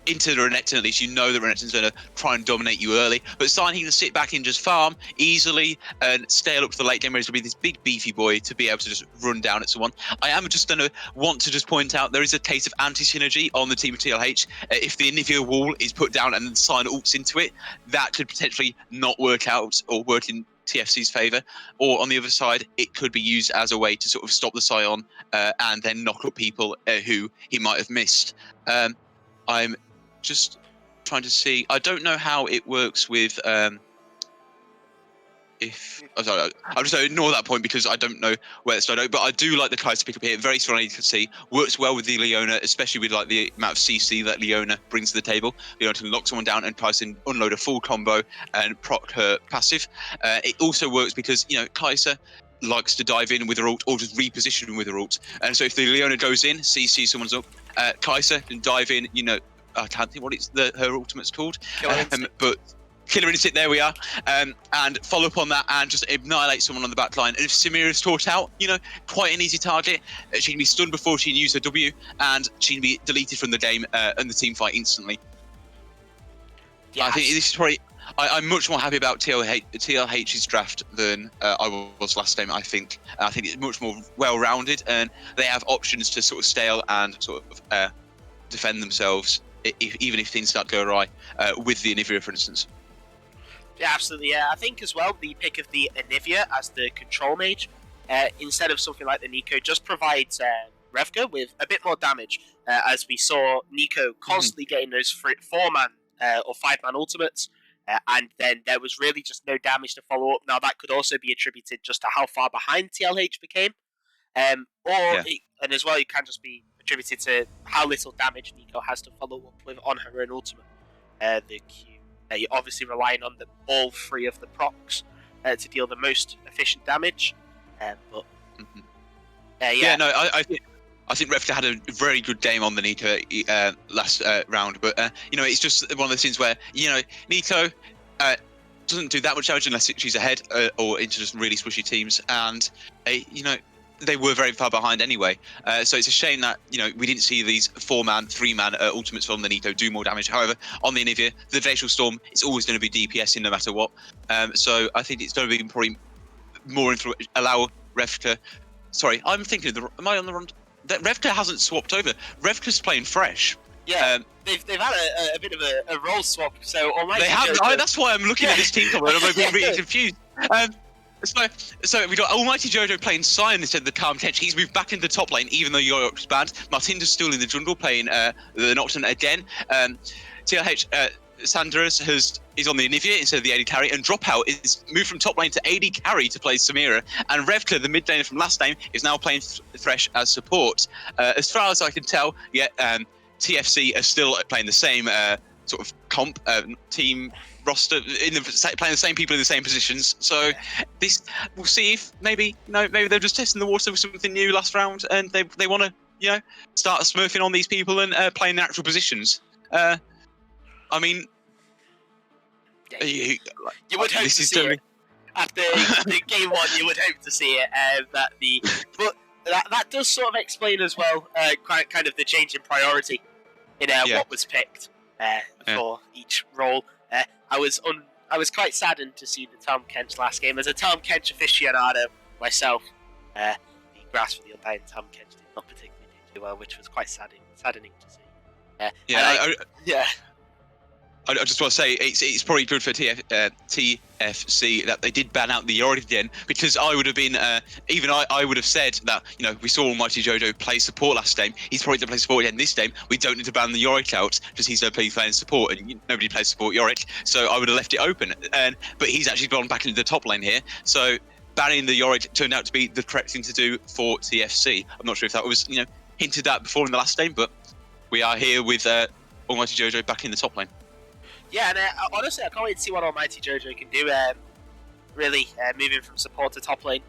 into the Renekton, at least that Renekton's going to try and dominate you early. But Sion, he can sit back and just farm easily and stay up to the late game where he's going to be this big beefy boy to be able to just run down at someone. I am just going to want to just point out there is a case of anti-synergy on the team of TLH. If the Anivia wall is put down and then Sion ults into it, that could potentially not work out or work in TFC's favour. Or on the other side, it could be used as a way to sort of stop the Sion and then knock up people who he might have missed. I'm just trying to see. I don't know how it works with I'm just going to ignore that point because I don't know where it's started. But I do like the Kai'Sa pick up here. Very strong, you can see. Works well with the Leona, especially with the amount of CC that Leona brings to the table. Leona can lock someone down and Kai'Sa unload a full combo and proc her passive. It also works because Kai'Sa likes to dive in with her ult or just reposition with her ult. And so if the Leona goes in, CC someone's up, Kai'Sa can dive in. I can't think what her ultimate's called, but Killer Instinct, there we are, and follow up on that and just annihilate someone on the back line. And if Samira's taught out, quite an easy target. She can be stunned before she can use her W, and she can be deleted from the game and the team fight instantly. Yes. I think this is probably. I'm much more happy about TLH's draft than I was last time. I think it's much more well-rounded, and they have options to sort of stale and sort of defend themselves. Even if things start to go awry with the Anivia, for instance. Yeah, absolutely. Yeah, I think as well the pick of the Anivia as the control mage instead of something like the Nico just provides Revka with a bit more damage, as we saw Nico constantly getting those 4-man or 5-man ultimates, and then there was really just no damage to follow up. Now that could also be attributed just to how far behind TLH became, and as well it can just be attributed to how little damage Nico has to follow up with on her own ultimate. The Q, you're obviously relying on all 3 of the procs to deal the most efficient damage, I think Revka had a very good game on the Nico last round, but it's just one of those things where Nico doesn't do that much damage unless she's ahead or into just really squishy teams, and they were very far behind anyway. So it's a shame that we didn't see these 4-man, 3-man ultimates from the Nico do more damage. However, on the Anivia, the Glacial Storm is always going to be DPS in no matter what. So I think it's going to be probably more allow Revka. Sorry, I'm thinking am I on the wrong? Revka hasn't swapped over. Revka's playing fresh. Yeah, they've had a bit of a role swap. So they have. That's why I'm looking at this team cover and I'm being really confused. So we got Almighty Jojo playing Sion instead of the Calm Tench. He's moved back into the top lane, even though York's banned. Martinda's still in the jungle playing the Nocturne again. TLH Sanders is on the Anivia instead of the AD carry, and Dropout is moved from top lane to AD carry to play Samira. And Revka, the mid laner from last game, is now playing Thresh as support. As far as I can tell, TFC are still playing the same sort of comp team roster, playing the same people in the same positions. So this, we'll see if maybe they're just testing the water with something new last round, and they want to start smurfing on these people and playing their actual positions. I mean, you would hope to see it. After the game 1, you would hope to see it. But that does sort of explain as well, kind of the change in priority in what was picked for each role. I was quite saddened to see the Tom Kench last game. As a Tom Kench aficionado myself, the Grass for the Undying Tom Kench did not particularly do well, which was quite saddening to see. I just want to say it's probably good for TFC that they did ban out the Yorick again, because I would have been I would have said that we saw Almighty Jojo play support last game. He's probably going to play support again this game. We don't need to ban the Yorick out because he's playing support, and nobody plays support Yorick. So I would have left it open. But he's actually gone back into the top lane here. So banning the Yorick turned out to be the correct thing to do for TFC. I'm not sure if that was hinted at before in the last game, but we are here with Almighty Jojo back in the top lane. Yeah, and honestly, I can't wait to see what Almighty Jojo can do. Really, moving from support to top lane.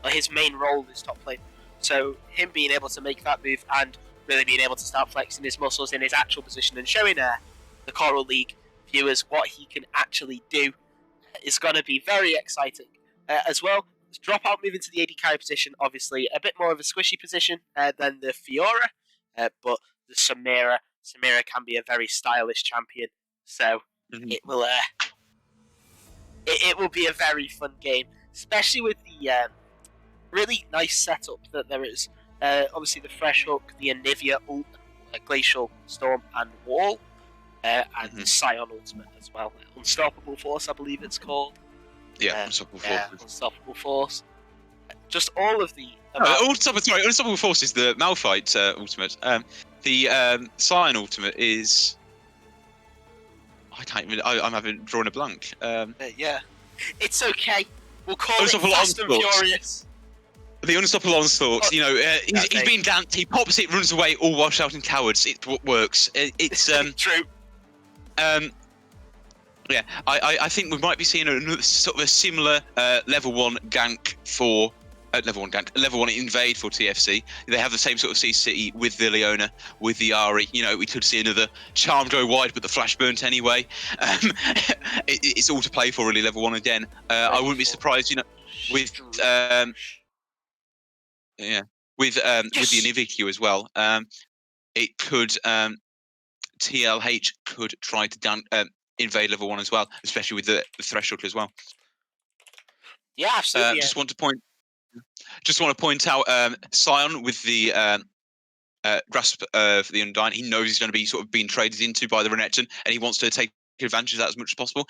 His main role is top lane. So him being able to make that move and really being able to start flexing his muscles in his actual position and showing the Coral League viewers what he can actually do is going to be very exciting. As well, Dropout moving to the AD carry position, obviously a bit more of a squishy position than the Fiora, but the Samira can be a very stylish champion, so it will be a very fun game, especially with the really nice setup that there is. Obviously the Fresh Hook, the Anivia ult, Glacial Storm and Wall, and the Scion ultimate as well. Unstoppable Force, I believe it's called. Unstoppable Force. Unstoppable Force. Just all of the... Unstoppable Force is the Malphite ultimate. The Scion ultimate is... I can't even... I'm having drawn a blank. It's okay. We'll call it Fast and Furious. The Unstoppable Onslaught. He's been danced. He pops it, runs away, all while shouting cowards. It works. It's true. I think we might be seeing another sort of a similar level 1 gank for... level 1 invade for TFC. They have the same sort of C City with the Leona, with the Ari. We could see another Charm go wide, but the Flash burnt anyway. It's all to play for, really, level 1 again. I wouldn't be surprised, with the Anivia queue as well. It could TLH could try to invade level 1 as well, especially with the threshold as well. Yeah, absolutely. Just want to point out Scion with the grasp of the Undying. He knows he's going to be sort of being traded into by the Renekton, and he wants to take advantage of that as much as possible.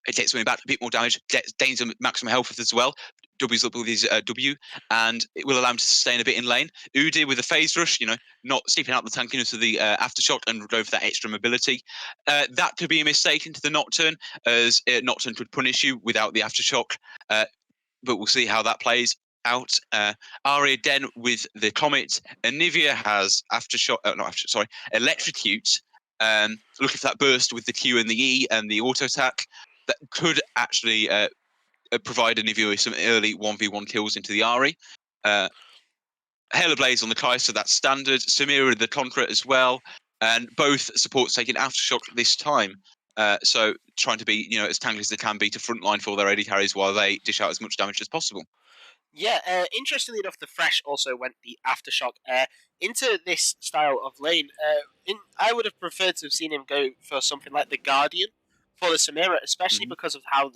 It takes something back, a bit more damage, gains some maximum health as well. doubles up with his W, and it will allow him to sustain a bit in lane. Udyr with a phase rush, not sleeping out the tankiness of the aftershock and go for that extra mobility. That could be a mistake into the Nocturne, as Nocturne could punish you without the aftershock. But we'll see how that plays out. Aria Den with the Comet. Anivia has aftershock, Electrocute. Looking for that burst with the Q and the E and the auto attack. That could actually provide Anivia with some early 1v1 kills into the Ari. Halo Blaze on the Kai'Sa, that's standard. Samira the Conqueror as well. And both supports taking aftershock this time. So trying to be, as tanky as they can be to frontline for their AD carries while they dish out as much damage as possible. Yeah, interestingly enough, the Fresh also went the aftershock into this style of lane. I would have preferred to have seen him go for something like the Guardian for the Samira, especially because of how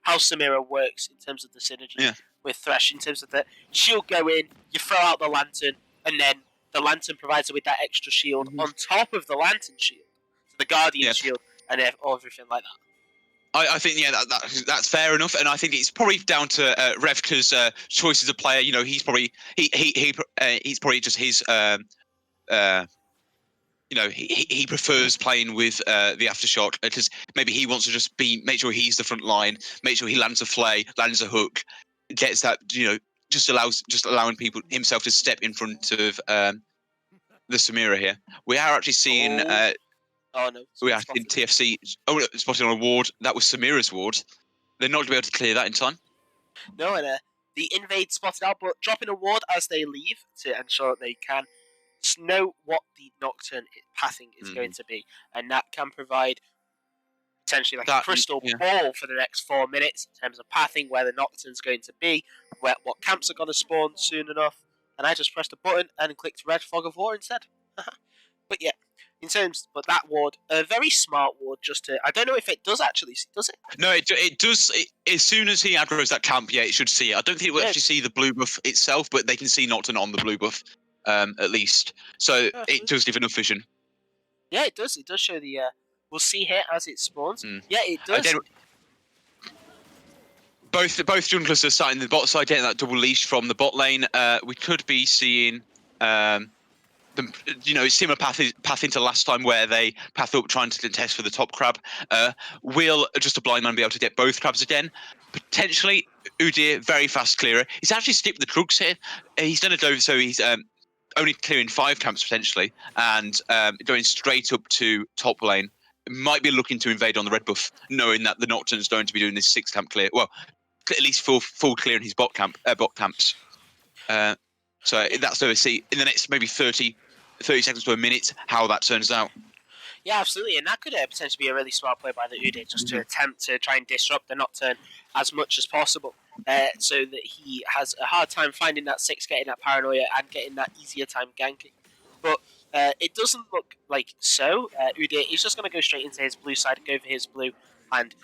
how Samira works in terms of the synergy with Thresh. In terms of that, she'll go in, you throw out the Lantern, and then the Lantern provides her with that extra shield on top of the Lantern shield, so the Guardian shield, and everything like that. I think that's fair enough, and I think it's probably down to Revka's choice as a player. He's probably he's probably just his he prefers playing with the aftershock because maybe he wants to just make sure he's the front line, make sure he lands a flay, lands a hook, gets that just allowing people himself to step in front of the Samira here. We are actually seeing. Oh no! We are in TFC. Oh, spotted on a ward. That was Samira's ward. They're not going to be able to clear that in time. No, and the invade spotted out, but dropping a ward as they leave to ensure that they can know what the Nocturne pathing is going to be, and that can provide potentially a crystal ball for the next 4 minutes in terms of pathing, where the Nocturne's going to be, what camps are going to spawn soon enough. And I just pressed a button and clicked Red Fog of War instead. But yeah. But that ward, a very smart ward. I don't know if it does actually. Does it? No, it does. As soon as he aggroes that camp, it should see it. I don't think it will actually see the blue buff itself, but they can see Nocturne on the blue buff, at least. So it does give enough vision. Yeah, it does. It does show the. We'll see here as it spawns. Yeah, it does. Both junglers are starting the bot side, getting that double leash from the bot lane. We could be seeing. Similar path into last time where they path up trying to contest for the top crab. Will just a blind man be able to get both crabs again? Potentially, Udyr, very fast clearer. He's actually skipped the drugs here. He's done a dove, so he's only clearing 5 camps potentially, and going straight up to top lane. Might be looking to invade on the red buff, knowing that the Nocturne's going to be doing this 6 camp clear. Well, at least full clear in his bot camps. So that's where we see in the next maybe 30 seconds to a minute how that turns out. Yeah, absolutely, and that could potentially be a really smart play by the Udyr, just to attempt to try and disrupt the Nocturne as much as possible, so that he has a hard time finding that 6, getting that paranoia, and getting that easier time ganking. But it doesn't look like so. Udyr is just going to go straight into his blue side, go for his blue, and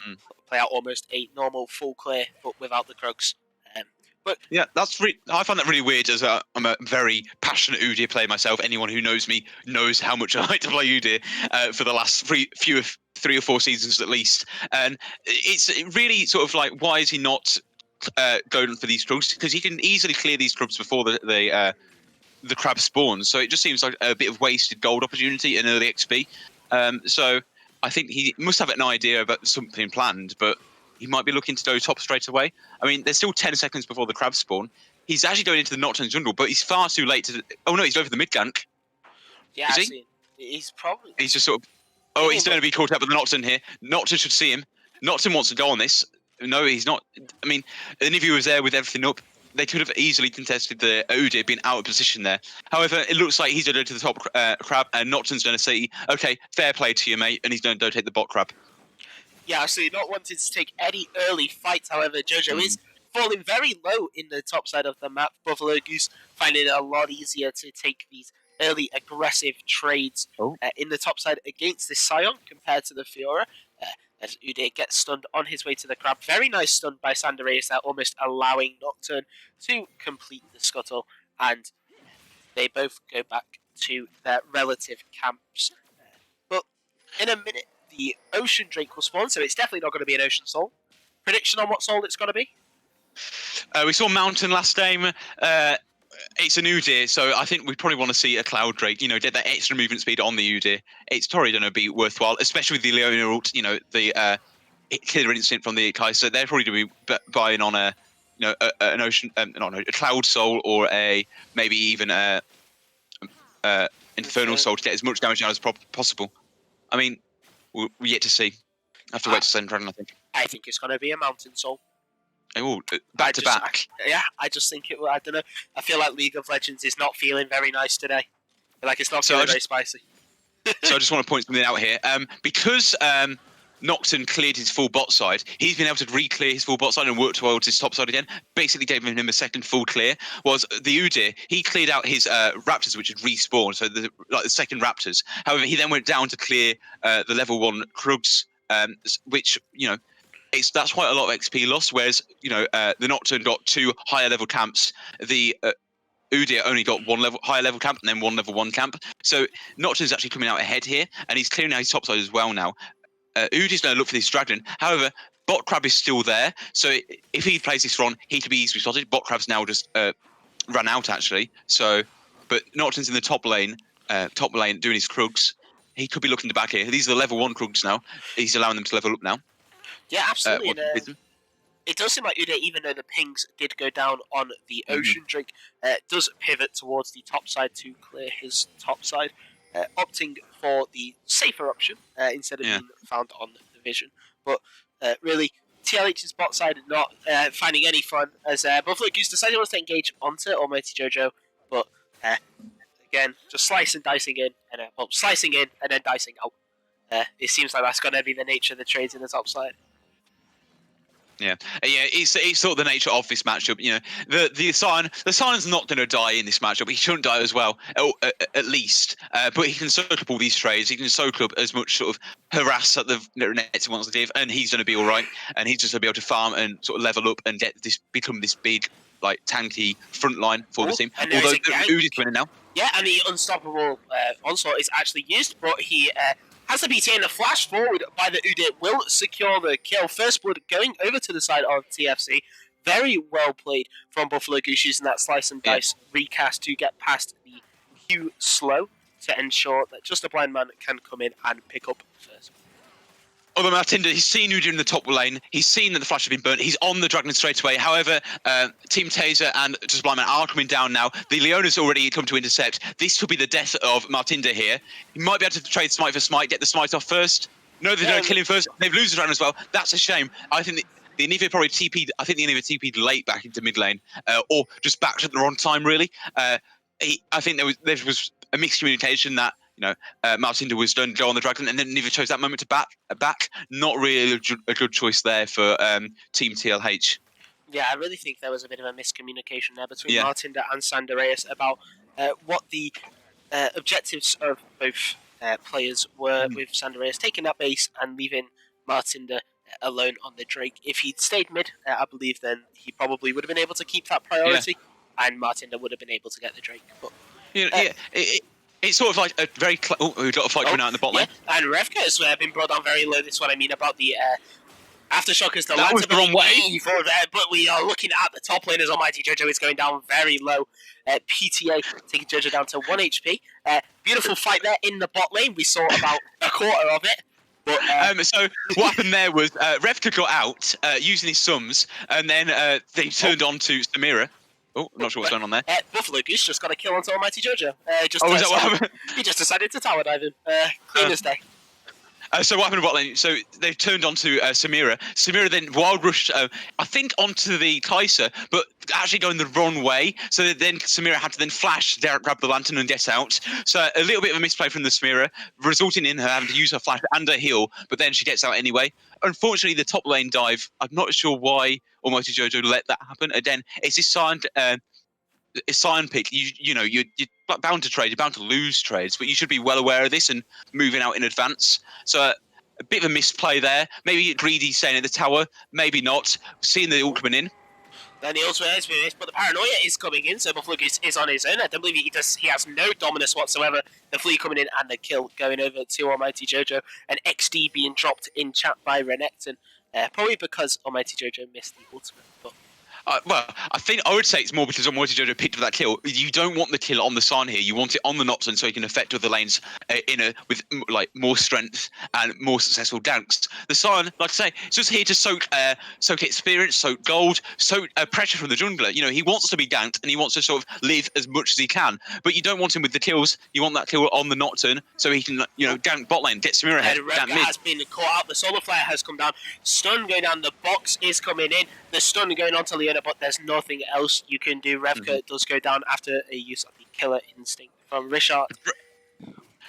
play out almost a normal full clear, but without the Krugs. But yeah, I find that really weird, as I'm a very passionate Udyr player myself. Anyone who knows me knows how much I like to play Udyr for the last 3 or 4 seasons at least. And it's really sort of like, why is he not going for these crabs? Because he can easily clear these crabs before the crab spawns. So it just seems like a bit of wasted gold opportunity in early XP. So I think he must have an idea about something planned, but he might be looking to go top straight away. I mean, there's still 10 seconds before the crabs spawn. He's actually going into the Nocturne jungle, but he's far too late to... Oh, no, he's over the mid gank. Yeah, is he? He's probably... He's just sort of... Oh, he's going to be caught up with the Nocturne here. Nocturne should see him. Nocturne wants to go on this. No, he's not. I mean, and if he was there with everything up, they could have easily contested the Udyr being out of position there. However, it looks like he's going to go to the top crab, and Nocturne's going to say, okay, fair play to you, mate, and he's going to take the bot crab. Yeah, so not wanting to take any early fights. However, Jojo is falling very low in the top side of the map. Buffalo Goose finding it a lot easier to take these early aggressive trades in the top side against this Scion compared to the Fiora. As Udyr gets stunned on his way to the crab. Very nice stun by Sandareus there, almost allowing Nocturne to complete the scuttle. And they both go back to their relative camps. But in a minute, the Ocean Drake will spawn, so it's definitely not going to be an Ocean Soul. Prediction on what soul it's going to be? We saw Mountain last game. It's an Udyr, so I think we probably want to see a Cloud Drake. Get that extra movement speed on the Udyr. It's probably going to be worthwhile, especially with the Leona ult. The killer instinct from the Kai'Sa. They're probably going to be buying on an ocean, a Cloud Soul, or maybe even a Infernal Soul to get as much damage out as possible. I mean, we're yet to see. I have to wait to send Dragon, I think. I think it's going to be a Mountain Soul. Oh, back to back. I just think it will. I don't know. I feel like League of Legends is not feeling very nice today. I feel like it's not feeling very spicy. So I just want to point something out here. Because Nocturne cleared his full bot side, he's been able to re-clear his full bot side and work towards his top side again. Basically giving him a second full clear. Was the Udyr, he cleared out his Raptors, which had respawned, so the second Raptors. However, he then went down to clear the level 1 Krugs, which, that's quite a lot of XP loss, whereas, the Nocturne got 2 higher level camps. The Udyr only got 1 higher level camp and then 1 level 1 camp. So Nocturne's actually coming out ahead here, and he's clearing out his top side as well now. Udyr's going to look for this Dragon. However, Bot Crab is still there, so if he plays this Ron, he could be easily spotted. Bot Crab's now just run out, actually. So, but Nocturne's in the top lane doing his Krugs. He could be looking to back here. These are the level 1 Krugs now. He's allowing them to level up now. Yeah, absolutely. It does seem like Udyr, even though the pings did go down on the Ocean Drake, does pivot towards the top side to clear his top side, opting for the safer option instead of being found on the Vision. But really, TLH's bot side not finding any fun as Buffalo Goose decided he wants to engage onto Almighty Jojo, but again, just slicing and dicing in, and slicing in and then dicing out. It seems like that's going to be the nature of the trades in the top side. Yeah, it's sort of the nature of this matchup. The Sion's not going to die in this matchup. He shouldn't die as well, at least. But he can soak up all these trades. He can soak up as much sort of harass that the net wants to give, and he's going to be all right. And he's just going to be able to farm and sort of level up and become this big, tanky front line for the team. Although Udyr's winning now. Yeah, and the unstoppable onslaught is actually used, but he has the BT and the flash forward by the Udyr will secure the kill. First blood going over to the side of TFC. Very well played from Buffalo Goose using that slice and dice recast to get past the Q slow to ensure that just a blind man can come in and pick up first. Although Martinder, he's seen Udyr in the top lane. He's seen that the flash has been burnt. He's on the Dragon straight away. However, Team Taser and Just Blind Man are coming down now. The Leona's already come to intercept. This could be the death of Martinder here. He might be able to trade Smite for Smite, get the Smite off first. No, they don't kill him first. They've lose the Dragon as well. That's a shame. I think the Anivia probably TP'd. I think the Anivia TP'd late back into mid lane, or just back at the wrong time, really. I think there was a mixed communication that Martinder was done go on the Dragon, and then neither chose that moment to back. Not really a good choice there for Team TLH. Yeah, I really think there was a bit of a miscommunication there between Martinder and Sandareus about what the objectives of both players were, with Sandareus taking that base and leaving Martinder alone on the Drake. If he'd stayed mid, I believe then he probably would have been able to keep that priority, and Martinder would have been able to get the Drake. But it's sort of like a very... we've got a fight coming out in the bot lane. And Revka has been brought down very low. This is what I mean about the Aftershocker's the that was the wrong way. But we are looking at the top lane as Almighty Jojo is going down very low. PTA taking Jojo down to 1 HP. Beautiful fight there in the bot lane. We saw about a quarter of it. But, so what happened there was Revka got out using his sums, and then they turned on to Samira. Oh, I'm not sure what's going on there. Buffalo Goose just got a kill onto Almighty Jojo. Is that what happened? He just decided to tower dive him. Clean as day. So what happened in bot lane? So they turned on to Samira. Samira then wild rushed, I think, onto the Kai'Sa, but actually going the wrong way. So then Samira had to then flash, grab the lantern and get out. So a little bit of a misplay from the Samira, resulting in her having to use her flash and her heal, but then she gets out anyway. Unfortunately, the top lane dive, I'm not sure why Almighty Jojo let that happen. Again, it's this Sion pick. You're bound to trade. You're bound to lose trades, but you should be well aware of this and moving out in advance. So a bit of a misplay there. Maybe greedy staying at the tower. Maybe not. Seeing the ult coming in. Then the ult has been missed, but the paranoia is coming in. So Buffalo Goose is on his own. I don't believe he has no dominance whatsoever. The flea coming in and the kill going over to Almighty Jojo. And XD being dropped in chat by Renekton. Probably because Almighty Jojo missed the ultimate. But Well, I think I would say it's more because Almighty Jojo picked up that kill. You don't want the kill on the San here. You want it on the Nocturne so he can affect other lanes with like more strength and more successful ganks. The San, like I say, it's just here to soak experience, soak gold, soak pressure from the jungler. You know, he wants to be ganked and he wants to sort of live as much as he can. But you don't want him with the kills. You want that kill on the Nocturne so he can, gank bot lane, get Samira ahead, gank mid. Has been caught out. The solar flare has come down. Stun going down. The box is coming in. The stun going on to Leona, but there's nothing else you can do. Revka does go down after a use of the killer instinct from Richard.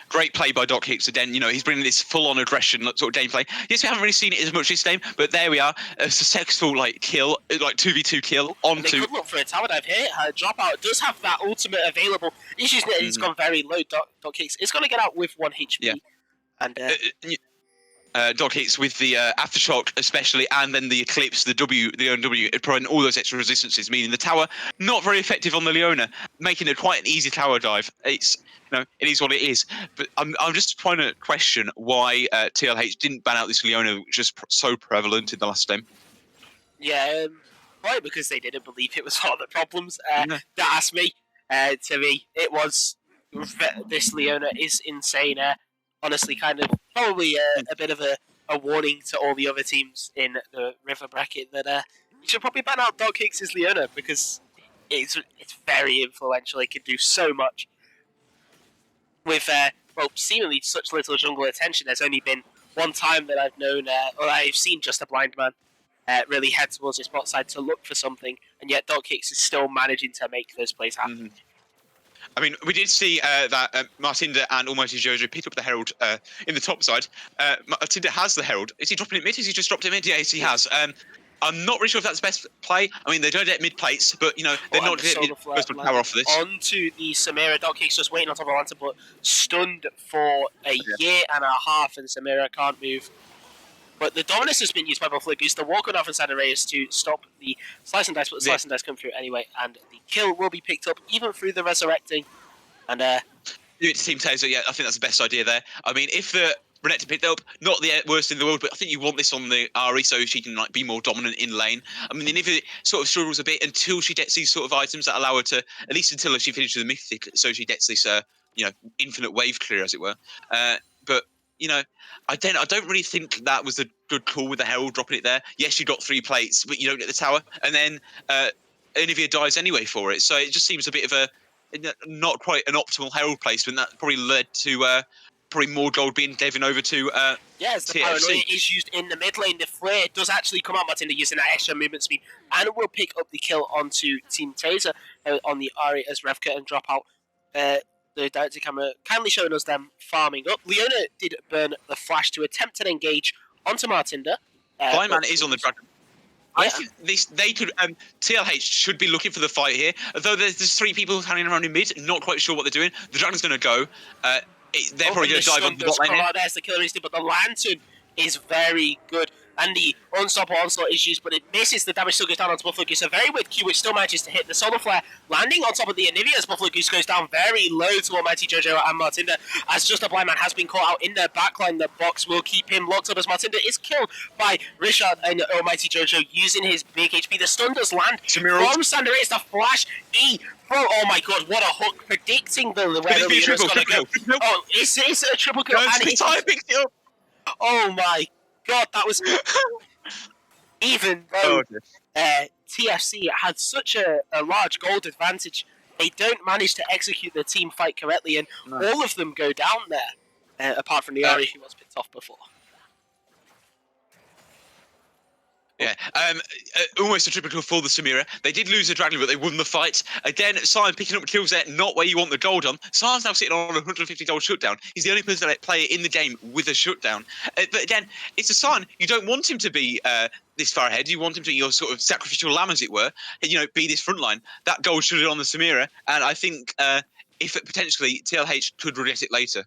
Great play by Doc Hicks again. You know, he's bringing this full-on aggression sort of gameplay. Yes, we haven't really seen it as much this game, but there we are. A successful kill, 2v2 kill onto. They could look for a tower dive here. Dropout does have that ultimate available. Issues that it's gone very low. Doc Hicks is going to get out with 1 HP. Yeah. And Doc Hicks with the aftershock especially, and then the eclipse, the OW, providing all those extra resistances, meaning the tower not very effective on the Leona, making it quite an easy tower dive. It's it is what it is. But I'm just trying to question why TLH didn't ban out this Leona, which is so prevalent in the last game. Yeah, probably because they didn't believe it was one of the problems. That's me. To me, it was this Leona is insane. Honestly, kind of probably a bit of a warning to all the other teams in the river bracket that you should probably ban out Doc Hicks' Leona because it's very influential. It can do so much. With seemingly such little jungle attention, there's only been one time that I've known, or I've seen just a blind man really head towards his bot side to look for something, and yet Doc Hicks is still managing to make those plays happen. I mean, we did see that Martinda and Almighty Jojo picked up the Herald in the top side. Martinda has the Herald. Is he dropping it mid? Has he just dropped it mid? Yes, he has. I'm not really sure if that's the best play. I mean, they don't get mid plates, but they're not getting first power off of this. Onto the Samira. Doc Hicks just waiting on top of Lantern, but stunned for a year and a half, and Samira can't move. But the Dominus has been used by Buffalo Goose. The walk on off inside of Reyes to stop the Slice and Dice, but the Slice and Dice come through anyway, and the kill will be picked up even through the Resurrecting. And Team Taser, yeah, I think that's the best idea there. I mean, if the Renekton picked up, not the worst in the world, but I think you want this on the Ari so she can be more dominant in lane. I mean, the Nivea sort of struggles a bit until she gets these sort of items that allow her to, at least until she finishes the Mythic, so she gets this infinite wave clear, as it were. But I don't really think that was a good call with the Herald dropping it there. Yes, you got 3 plates, but you don't get the tower, and then Nivea dies anyway for it. So it just seems a bit of a not quite an optimal Herald placement. That probably led to probably more gold being given over to yes, the TFC. Paranoia is used in the mid lane. The Flare does actually come out, Martinda using that extra movement speed, and will pick up the kill onto Team Taser on the Ari as Revka and drop out. The director camera kindly showing us them farming up. Leona did burn the flash to attempt an engage onto Martinda. Blind Man is on the dragon. Yeah. I think they could. TLH should be looking for the fight here. Although there's 3 people hanging around in mid, not quite sure what they're doing. The dragon's going to go. They're probably going to dive on the bot lane. There's the killer instinct, but the Lantern is very good. And the unstoppable onslaught is used, but it misses. The damage still goes down onto Buffalo Goose. A very weird Q, which still manages to hit the solar flare, landing on top of the Anivia as Buffalo Goose goes down very low to Almighty Jojo and Martinda. As just a blind man has been caught out in their backline, the box will keep him locked up as Martinda is killed by Richard and Almighty Jojo using his big HP. The stun does land from Sander. It's the flash E. Oh my god, what a hook! Predicting where the Leona's going to go. Oh, it's a triple kill. No, and picked it up. Oh my god, that was... Even though TFC had such a large gold advantage, they don't manage to execute the team fight correctly, and all of them go down there, apart from the Ari who was picked off before. Yeah, almost a triple kill for the Samira. They did lose the dragon, but they won the fight. Again, Sion picking up kills there, not where you want the gold on. Sion's now sitting on a 150 gold shutdown. He's the only person that player in the game with a shutdown. But again, it's a Sion. You don't want him to be this far ahead. You want him to be your sort of sacrificial lamb, as it were, and, be this front line. That gold should have on the Samira, and I think if it potentially TLH could regret it later.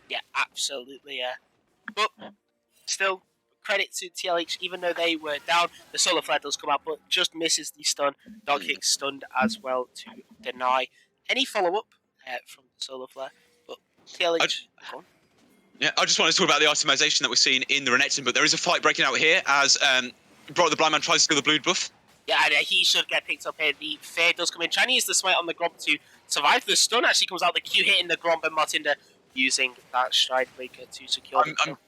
Yeah, absolutely. But still, credit to TLH, even though they were down, the solar flare does come out, but just misses the stun. Doc Hicks stunned as well to deny any follow-up from the solar flare. But TLH... Yeah, I just wanted to talk about the itemization that we're seeing in the Renekton, but there is a fight breaking out here as the Blind Man tries to steal the blue buff. Yeah, and he should get picked up here. The Fear does come in. Trying to use the smite on the Gromp to survive. The stun actually comes out. The Q hitting the Gromp, and Martinder using that Stride Breaker to secure the kill. I'm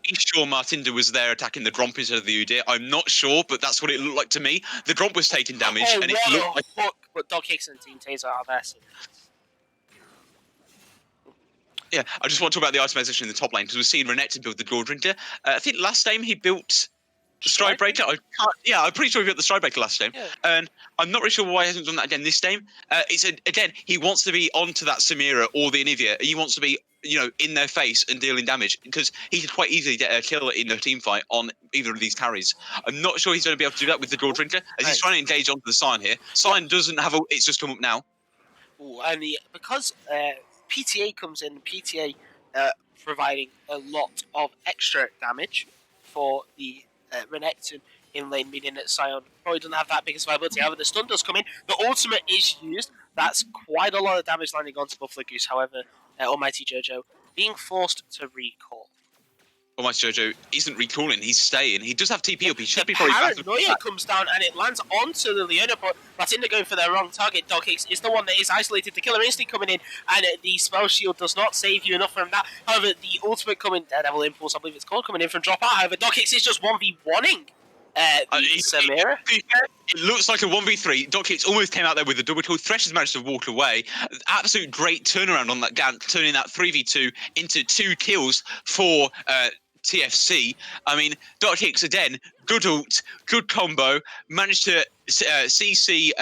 pretty sure Martinder was there attacking the Gromp instead of the Udyr. I'm not sure, but that's what it looked like to me. The Gromp was taking damage, and it looked like... hook, but Dog Hicks and Team Taser are there. So. Yeah, I just want to talk about the itemization in the top lane, because we've seen Renekton build the Gordrinter. I think last game he built the Stride Breaker. I'm pretty sure he built the Stride Breaker last game. Yeah. And I'm not really sure why he hasn't done that again this game. Again, he wants to be onto that Samira or the Anivia. He wants to be, in their face and dealing damage, because he could quite easily get a kill in a team fight on either of these carries. I'm not sure he's going to be able to do that with the Gordrinter, as he's trying to engage onto the Sign here. Sign doesn't have it's just come up now. Ooh, and because PTA comes in, PTA providing a lot of extra damage for the Renekton in lane, meaning that Sion probably doesn't have that big a survivability. However, the stun does come in. The ultimate is used. That's quite a lot of damage landing onto Buffalo Goose. However, Almighty Jojo being forced to recall. Almighty Jojo isn't recalling, he's staying. He does have TP up, he should be probably back. Paranoia comes down and it lands onto the Leona, but Martinder going for their wrong target. Dog Hicks is the one that is isolated. The killer instinct coming in, and the spell shield does not save you enough from that. However, the ultimate coming, Daredevil Impulse, I believe it's called, coming in from Dropout. However, Dog Hicks is just 1v1ing Samira. It looks like a 1v3. Dog Hicks almost came out there with a double kill. Thresh has managed to walk away. Absolute great turnaround on that Gant, turning that 3v2 into 2 kills for TFC. I mean, Dog Hicks again, good ult, good combo, managed to CC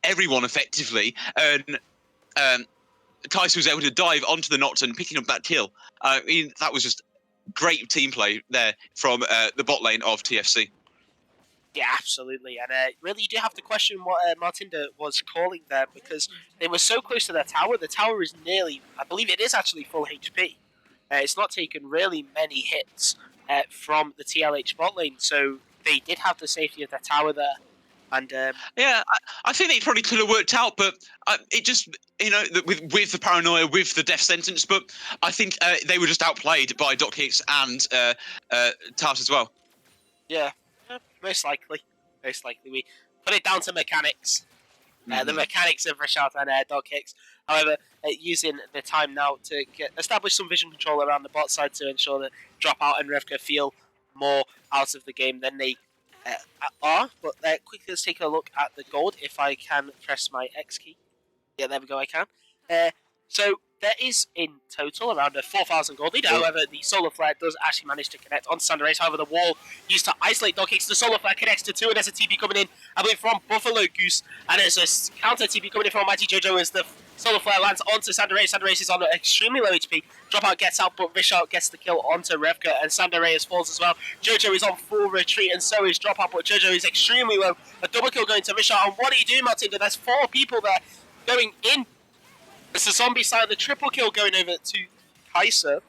everyone effectively, and Kaiser was able to dive onto the Nocturne, picking up that kill. I mean, that was just great team play there from the bot lane of TFC. Yeah, absolutely. And really, you do have to question what Martinder was calling there, because they were so close to their tower. The tower is nearly, I believe it is actually full HP. It's not taken really many hits from the TLH bot lane, so they did have the safety of their tower there. And yeah, I think they probably could have worked out, but it just, with the paranoia, with the death sentence, but I think they were just outplayed by Doc Hicks and Tart as well. Yeah, most likely. Most likely. We put it down to mechanics. The mechanics of Rashad and Doc Hicks. However, using the time now to establish some vision control around the bot side to ensure that Dropout and Revka feel more out of the game than they are. But quickly, let's take a look at the gold, if I can press my X key. Yeah, there we go, I can. So there is in total around a 4,000 gold lead. However, the Solar Flare does actually manage to connect on Sunrays. However, the wall used to isolate Dog Hicks. The Solar Flare connects to 2, and there's a TP coming in, I believe, from Buffalo Goose. And there's a counter TP coming in from Mighty Jojo as the Solar Flare lands onto Sandaray. Sandaray is on extremely low HP. Dropout gets out, but Vishal gets the kill onto Revka, and Sandaray falls as well. Jojo is on full retreat, and so is Dropout, but Jojo is extremely low. A double kill going to Vishal, and what are you doing, Martinder? There's 4 people there going in. It's the zombie side, the triple kill going over to Kaiser.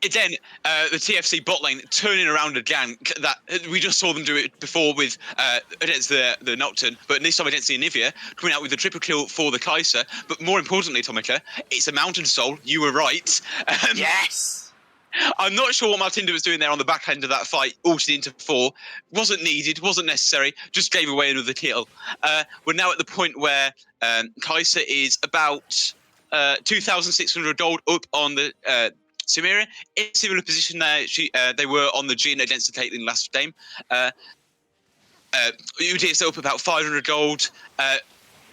Again, the TFC bot lane turning around a gank that we just saw them do it before with against the Nocturne, but this time against the Anivia, coming out with the triple kill for the Kaiser. But more importantly, Atomika, it's a Mountain Soul. You were right. Yes. I'm not sure what Martinder was doing there on the back end of that fight, ulted into 4. Wasn't needed, wasn't necessary, just gave away another kill. We're now at the point where Kaiser is about 2,600 gold up on the Samira. In a similar position there, they were on the Jhin against the Caitlyn last game. Udyr is up about 500 gold.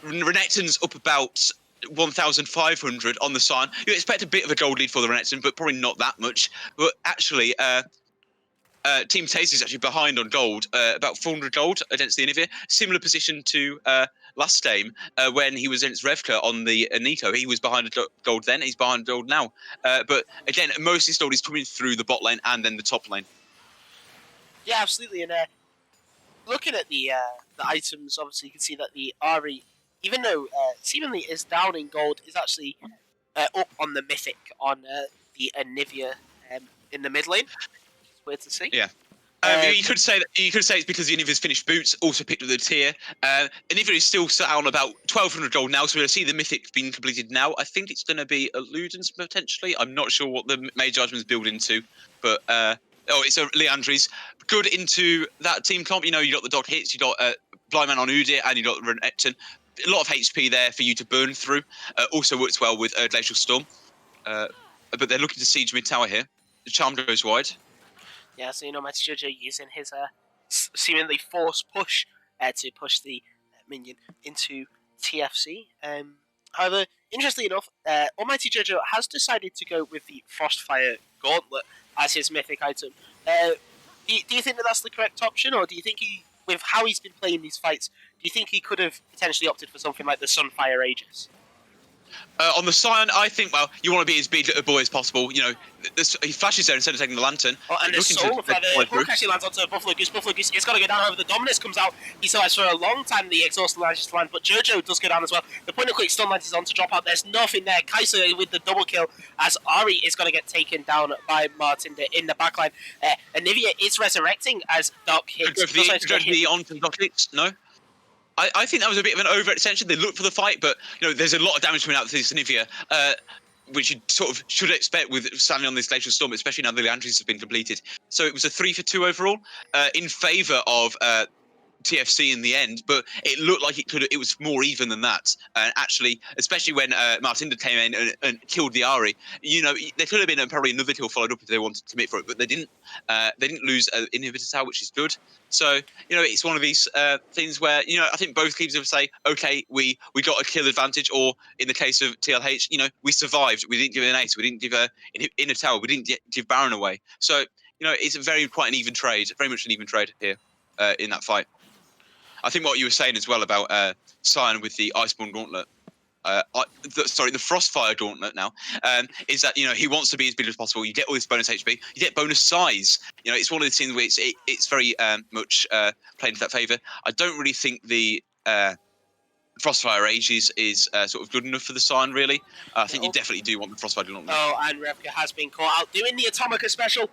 Renekton's up about 1,500 on the Sign. You expect a bit of a gold lead for the Renekton, but probably not that much. But actually, Team Taser is actually behind on gold, about 400 gold against the Anivia. Similar position to last game when he was against Revka on the Nico. He was behind gold then, he's behind gold now. But again, most of his gold is coming through the bot lane and then the top lane. Yeah, absolutely. And looking at the items, obviously you can see that the Ari, even though seemingly is down in gold, is actually up on the Mythic on the Anivia in the mid lane. It's weird to see. Yeah. You could say it's because the Anivia's finished boots also picked up the tier. Anivia is still sat on about 1,200 gold now, so we'll see the Mythic being completed now. I think it's going to be a Ludens potentially. I'm not sure what the Mage Judgment's build into, but Oh, it's a Leandri's. Good into that team comp. You know, you got the dog hits, you got Blind Man on Udyr, and you got Renekton. A lot of HP there for you to burn through. Also works well with Glacial Storm. But they're looking to siege mid tower here. The charm goes wide. Yeah, so Jojo using his seemingly forced push to push the minion into TFC. However, interestingly enough, Almighty Jojo has decided to go with the Frostfire Gauntlet as his mythic item. Do you think that that's the correct option, or do you think with how he's been playing these fights, do you think he could have potentially opted for something like the Sunfire Aegis? On the Scion, I think, well, you want to be as big a boy as possible. You know, he flashes there instead of taking the Lantern. Oh, and the Soul Flare, the hook actually lands onto Buffalo Goose. Buffalo Goose, it's got to go down. However, the Dominus comes out. He still has for a long time the Exhaust manages to land, but Jojo does go down as well. The point of quick stun lands is on to drop out. There's nothing there. Kaiser with the double kill as Ari is going to get taken down by Martin in the backline. Anivia is resurrecting as Doc hits. The onto Doc hits, no? I think that was a bit of an overextension. They looked for the fight, but you know, there's a lot of damage coming out to this Anivia, which you sort of should expect with standing on this Glacial Storm, especially now the Leandris have been completed. So it was a 3-for-2 overall in favour of TFC in the end, but it looked like it was more even than that. And actually, especially when Martinda came in and killed the Ari, you know, there could have been probably another kill followed up if they wanted to commit for it, but they didn't. They didn't lose inhibitor tower, which is good. So you know, it's one of these things where, you know, I think both teams would say, okay, we got a kill advantage, or in the case of TLH, you know, we survived. We didn't give an ace. We didn't give in a tower. We didn't give Baron away. So you know, it's quite an even trade, very much an even trade here in that fight. I think what you were saying as well about Scion with the Iceborne Gauntlet, the Frostfire Gauntlet now, is that, you know, he wants to be as big as possible. You get all this bonus HP, you get bonus size. You know, it's one of the things where it's very much playing into that favour. I don't really think the Frostfire Aegis is sort of good enough for the Scion, really. I think you definitely do want the Frostfire Gauntlet. Oh, and Revka has been caught out doing the Atomika special,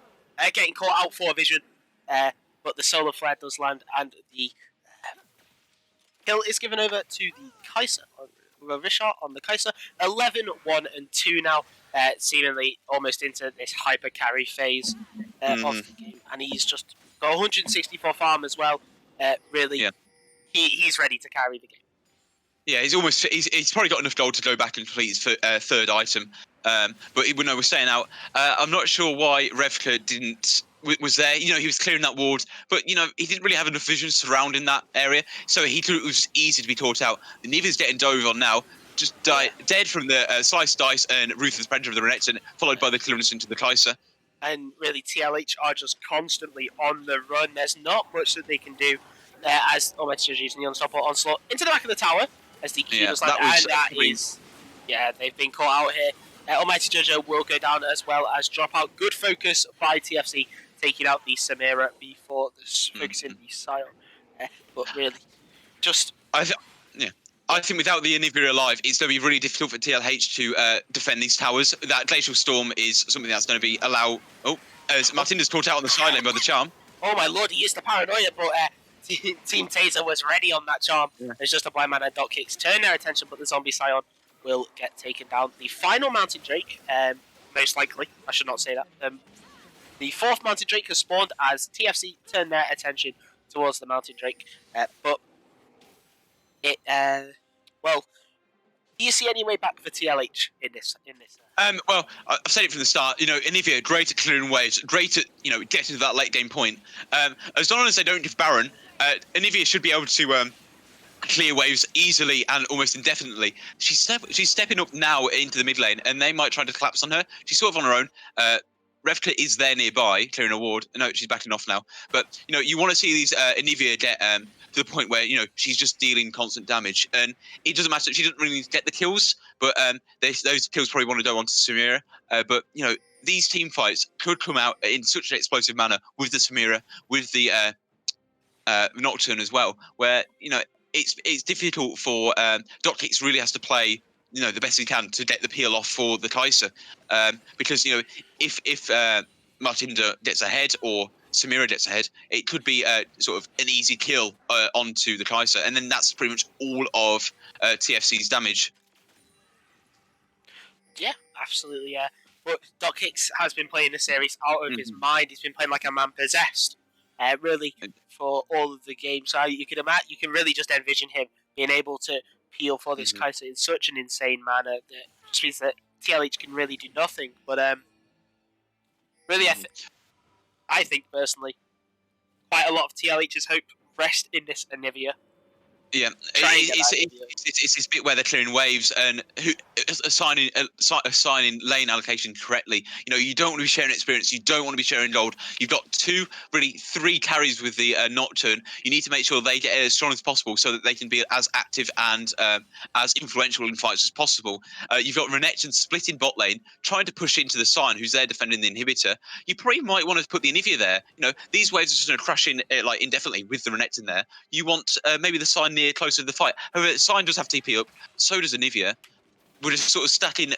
getting caught out for vision, but the Solar Flare does land, and the kill is given over to the Kaiser. Richard on the Kaiser. 11, 1, and 2 now, seemingly almost into this hyper carry phase of the game. And he's just got 164 farm as well. Really, yeah. He's ready to carry the game. Yeah, he's probably got enough gold to go back and complete his third item. But we're saying out, I'm not sure why Revka was there. You know, he was clearing that ward, but you know, he didn't really have enough vision surrounding that area, so it was just easy to be caught out. Neither's getting dove on now, just dead from the sliced dice and ruthless predator of the Renekton, followed by the clearance into the Kaiser. And really, TLH are just constantly on the run. There's not much that they can do as Almighty Jojo using the unstoppable onslaught into the back of the tower as the Q was they've been caught out here. Almighty Jojo will go down as well as drop out. Good focus by TFC, taking out the Samira before focusing the Scion. But really, just... I think without the Anivia alive, it's going to be really difficult for TLH to defend these towers. That Glacial Storm is something that's going to be as Martinda's caught out on the side lane by the charm. Oh my lord, he is the paranoia, but Team Taser was ready on that charm. Yeah. There's just a Blind Man and Dot Kicks turn their attention, but the Zombie Scion will get taken down. The final Mountain Drake, most likely, I should not say that. The fourth Mountain Drake has spawned as TFC turn their attention towards the Mountain Drake. But it, do you see any way back for TLH in this? Well, I've said it from the start. You know, Anivia great at clearing waves, great at getting to that late game point. As long as they don't give Baron, Anivia should be able to clear waves easily and almost indefinitely. She's stepping up now into the mid lane, and they might try to collapse on her. She's sort of on her own. Revka is there nearby, clearing a ward. No, she's backing off now. But you know, you want to see these Anivia get to the point where, you know, she's just dealing constant damage, and it doesn't matter. She doesn't really need to get the kills, but those kills probably want to go on to Samira. But you know, these team fights could come out in such an explosive manner with the Samira, with the Nocturne as well, where you know it's difficult for Dot Kicks really has to play, you know, the best he can to get the peel off for the Kaiser, because you know, if Martinda gets ahead or Samira gets ahead, it could be sort of an easy kill onto the Kaiser, and then that's pretty much all of TFC's damage. Yeah, absolutely. Yeah. But Doc Hicks has been playing the series out of his mind. He's been playing like a man possessed, really, for all of the games. So you can really just envision him being able to peel for this Kai'Sa in such an insane manner that just means that TLH can really do nothing. But really, I think personally, quite a lot of TLH's hope rest in this Anivia. Yeah, it's this bit where they're clearing waves and assigning lane allocation correctly. You know, you don't want to be sharing experience. You don't want to be sharing gold. You've got three carries with the Nocturne. You need to make sure they get as strong as possible so that they can be as active and as influential in fights as possible. You've got Renekton splitting bot lane, trying to push into the Sign, who's there defending the inhibitor. You probably might want to put the Anivia there. You know, these waves are just going to crash in like indefinitely with the Renekton there. You want maybe the Sign near closer to the fight. However, Sign does have TP up, so does Anivia. We're just sort of stacking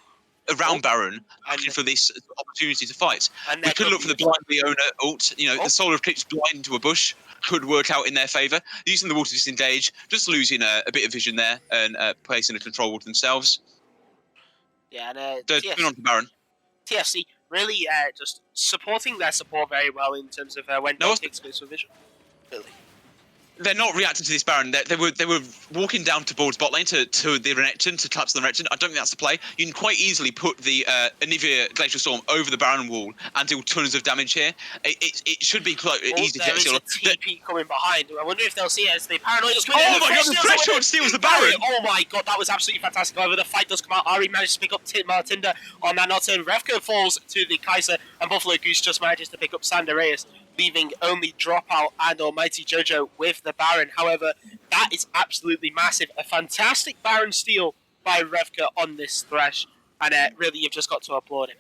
around Baron, looking for this opportunity to fight. We could look for the blind Leona ult. You know, the Solar Eclipse blind into a bush could work out in their favour. Using the wall to disengage, just losing a bit of vision there and placing a control wall themselves. Yeah, and moving on to Baron. TFC really just supporting their support very well in terms of when Doc Hicks goes for vision. Really. They're not reacting to this Baron. They were walking down towards bot lane to the Renekton, to collapse the Renekton. I don't think that's the play. You can quite easily put the Anivia Glacial Storm over the Baron wall and do tons of damage here. It should be quite easy to actually. There's a TP coming behind. I wonder if they'll see it as the Paranoid just oh my god, the Threshold steals the Baron! Oh my god, that was absolutely fantastic. However, the fight does come out. Ari managed to pick up Martinda on that Nocturne. Revka falls to the Kai'Sa, and Buffalo Goose just manages to pick up Sanderaeus, leaving only Dropout and Almighty Jojo with the Baron. However, that is absolutely massive. A fantastic Baron steal by Revka on this Thresh, and really you've just got to applaud him.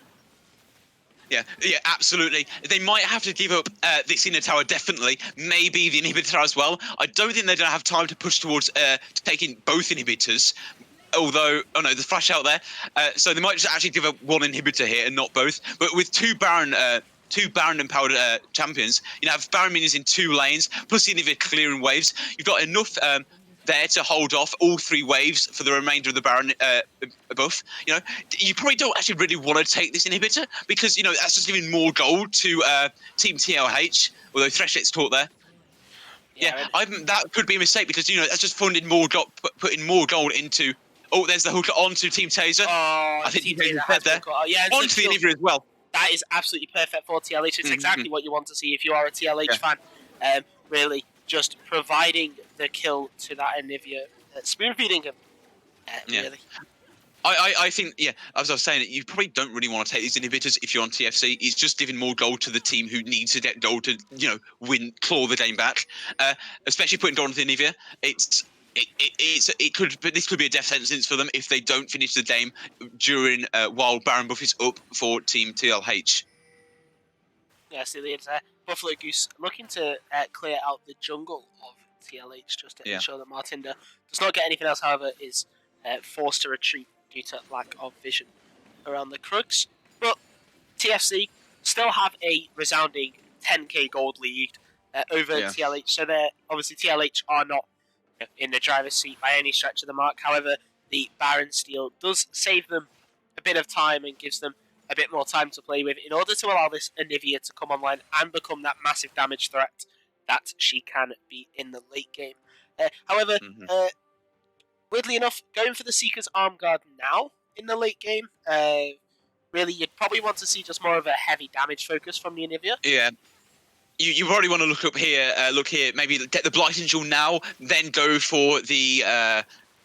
Yeah, absolutely. They might have to give up this inner tower, definitely. Maybe the inhibitor as well. I don't think they're going to have time to push towards taking both inhibitors. Although, oh no, there's Flash out there. So they might just actually give up one inhibitor here and not both. But with two Baron empowered champions, you have Baron minions in 2 lanes, plus the Anivia clearing waves. You've got enough there to hold off all 3 waves for the remainder of the Baron buff. You know, you probably don't actually really want to take this inhibitor because, you know, that's just giving more gold to Team TLH, although Thresh gets taught there. Yeah, that could be a mistake because, you know, that's just funding more gold, putting more gold into... Oh, there's the hook onto Team Taser. Oh, I think Team Taser Taser there. Yeah, onto the Anivia as well. That is absolutely perfect for TLH. It's exactly what you want to see if you are a TLH fan. Really, just providing the kill to that Anivia, spoon feeding him. Really. I think, as I was saying, you probably don't really want to take these inhibitors if you're on TFC. It's just giving more gold to the team who needs to get gold to, you know, claw the game back. Especially putting gold into the Anivia. This could be a death sentence for them if they don't finish the game during while Baron buff is up for Team TLH. Yeah, see, it's Buffalo Goose looking to clear out the jungle of TLH just to ensure that Martinda does not get anything else. However, is forced to retreat due to lack of vision around the Krugs. But TFC still have a resounding 10k gold lead over TLH. So they're obviously TLH are not in the driver's seat by any stretch of the mark. However, the Baron steal does save them a bit of time and gives them a bit more time to play with in order to allow this Anivia to come online and become that massive damage threat that she can be in the late game. However, weirdly enough, going for the Seeker's Arm Guard now in the late game, really you'd probably want to see just more of a heavy damage focus from the Anivia. Yeah. You probably want to look here, maybe get the Blight Angel now, then go for the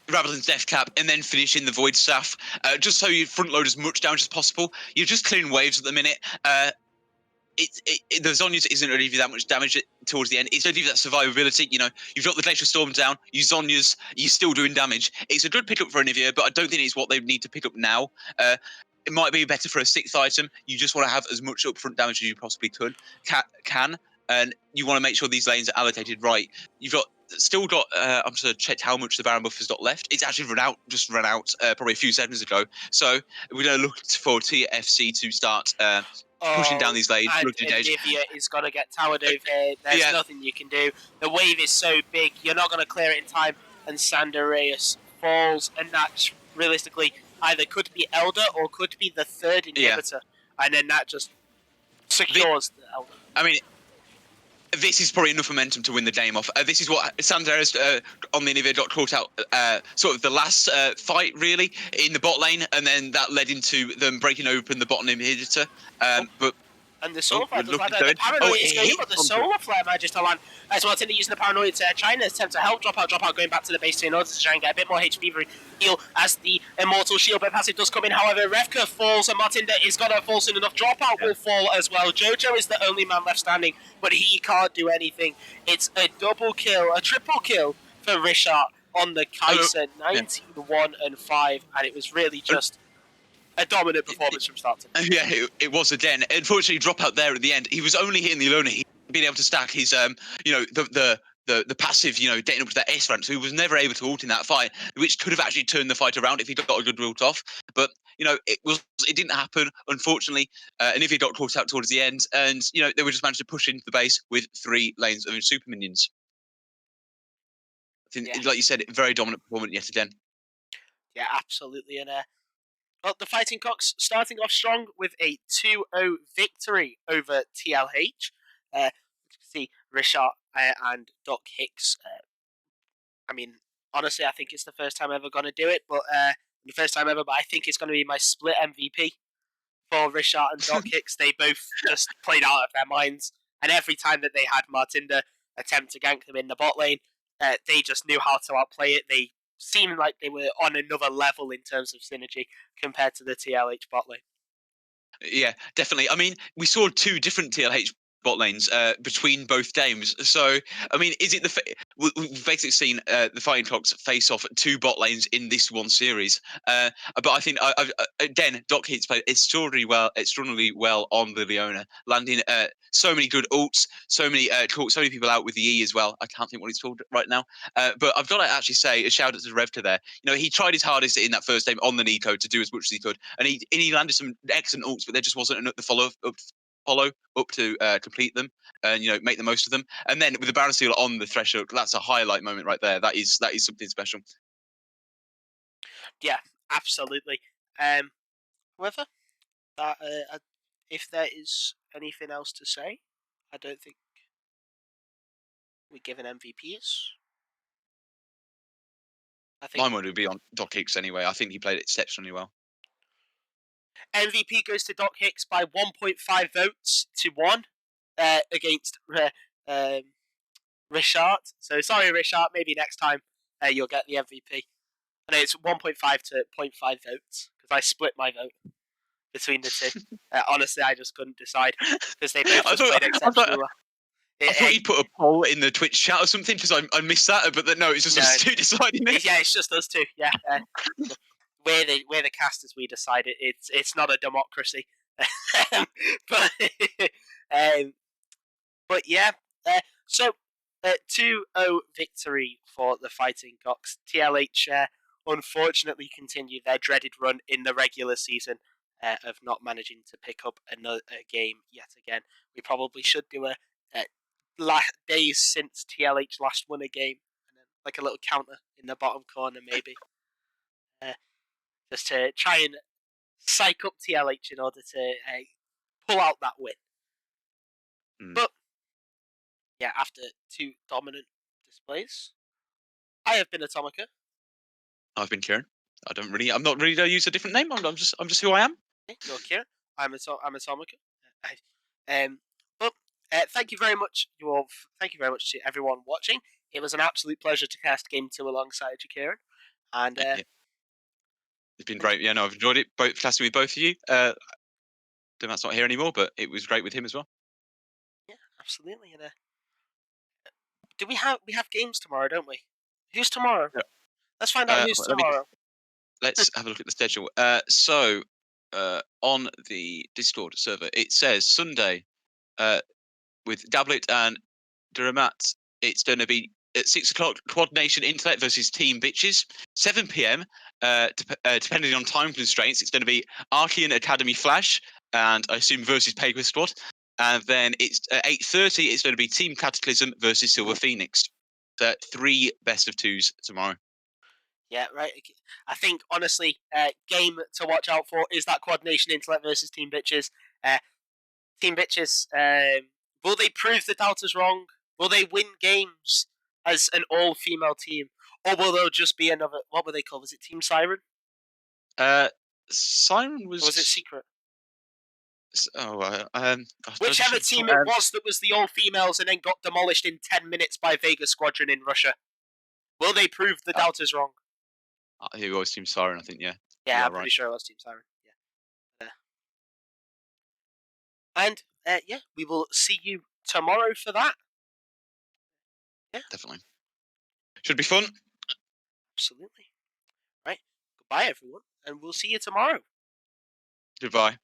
Rabadon's Death Cap, and then finish in the Void Staff, just so you front load as much damage as possible. You're just clearing waves at the minute. The Zhonya's isn't really that much damage towards the end. It's only that survivability. You know, you've got the Glacial Storm down, you Zhonya's, you're still doing damage. It's a good pickup for Anivia, but I don't think it's what they need to pick up now. It might be better for a 6th item. You just want to have as much upfront damage as you possibly can, and you want to make sure these lanes are allocated right. You've still got. I'm just going to check how much the Baron buff has got left. It's actually run out probably a few seconds ago. So we're going to look for TFC to start pushing down these lanes. And Anivia is going to get towered over here. There's nothing you can do. The wave is so big, you're not going to clear it in time. And Sanderaeus falls, and that's realistically either could be Elder or could be the 3rd inhibitor and then that just secures the Elder. I mean, this is probably enough momentum to win the game off. This is what Sanders on the Nvidia got caught out sort of the last fight, really, in the bot lane, and then that led into them breaking open the bottom inhibitor. But and the solar flare does look, that. The paranoia is going in, but the onto solar flare managed to land. As Martinda using the paranoia to China attempt to help drop out, going back to the base in order to try and get a bit more HP heal as the immortal shield but passive does come in. However, Revka falls and Martinda is going to fall soon enough. Dropout will fall as well. Jojo is the only man left standing, but he can't do anything. It's a double kill, a triple kill for Richard on the Kaiser, 19-1 and 5, and it was really just a dominant performance from start to finish. Yeah, it was again. Unfortunately, drop out there at the end. He was only hitting the Ilona. He'd been able to stack his, the passive, getting up to that S rank. So he was never able to ult in that fight, which could have actually turned the fight around if he'd got a good ult off. But it didn't happen. Unfortunately, Anivia got caught out towards the end, and they were just managed to push into the base with 3 lanes of super minions. I think, like you said, very dominant performance yet again. Yeah, absolutely. And well, the Fighting Cocks starting off strong with a 2-0 victory over TLH. You can see Richard and Doc Hicks. I mean, honestly, I think it's the first time I'm ever going to do it, but the first time ever. But I think it's going to be my split MVP for Richard and Doc Hicks. They both just played out of their minds, and every time that they had Martinda attempt to gank them in the bot lane, they just knew how to outplay it. They seemed like they were on another level in terms of synergy compared to the TLH bot lane. Yeah, definitely. I mean, we saw 2 different TLH bot lanes between both games. So, I mean, is it we've basically seen the Fighting Cocks face off 2 bot lanes in this one series. But I think again, Doc Hicks played extraordinarily well on the Leona, landing so many good ults, so many caught so many people out with the E as well. I can't think what he's called right now. But I've got to actually say a shout out to Revka there. He tried his hardest in that first game on the Nico to do as much as he could, and he landed some excellent ults, but there just wasn't enough the follow up to complete them and make the most of them. And then with the Baron Seal on the threshold, that's a highlight moment right there. That is something special. Yeah, absolutely. However, that if there is anything else to say, I don't think we give an MVPs. I think mine would be on Doc Hicks anyway. I think he played it exceptionally well. MVP goes to Doc Hicks by 1.5 votes to 1 against Richard. So sorry, Richard. Maybe next time you'll get the MVP. And it's 1.5 to 0.5 votes because I split my vote between the two. Honestly, I just couldn't decide because they both just played exceptionally well. I thought you put a poll in the Twitch chat or something because I missed that, but no, it's just us 2 deciding it. Yeah, it's just us 2. Yeah, we're the casters. We decide it. It's not a democracy. But yeah. So 2-0 victory for the Fighting Cocks. TLH unfortunately continued their dreaded run in the regular season of not managing to pick up another game yet again. We probably should do a days since TLH last won a game, and then like a little counter in the bottom corner maybe, just to try and psych up TLH in order to pull out that win. But yeah, after 2 dominant displays, I have been Atomika. I've been Kieran. I'm not really going to use a different name. I'm just who I am. Okay, you're Kieran. I'm Atomika. But thank you very much, Thank you very much to everyone watching. It was an absolute pleasure to cast Game 2 alongside you, Kieran. And it's been great. Yeah, no, I've enjoyed it. Casting with both of you. Deurmat's not here anymore, but it was great with him as well. Yeah, absolutely. And do we have games tomorrow? Don't we? Who's tomorrow? Yeah. Let's find out who's tomorrow. Let's have a look at the schedule. So on the Discord server, it says Sunday with Dablet and Deurmat. It's going to be at 6 o'clock. Quad Nation Intellect versus Team Bitches. 7 p.m. Depending on time constraints, it's going to be Archean Academy Flash and I assume versus Paper Squad. And then it's at 8:30. It's going to be Team Cataclysm versus Silver Phoenix. 3 best of 2s tomorrow. Yeah, right. I think honestly, game to watch out for is that coordination intellect versus Team Bitches. Team Bitches, will they prove the doubters wrong? Will they win games as an all-female team, or will there just be another? What were they called? Was it Team Siren? Siren Or was it Secret? Whichever team it was that was the all-females and then got demolished in 10 minutes by Vega Squadron in Russia. Will they prove the doubters wrong? I think it was Team Siren. I think Yeah, I'm pretty sure it was Team Siren. Yeah. And yeah, we will see you tomorrow for that. Yeah, definitely. Should be fun. absolutely. Right. Goodbye, everyone, and we'll see you tomorrow. Goodbye.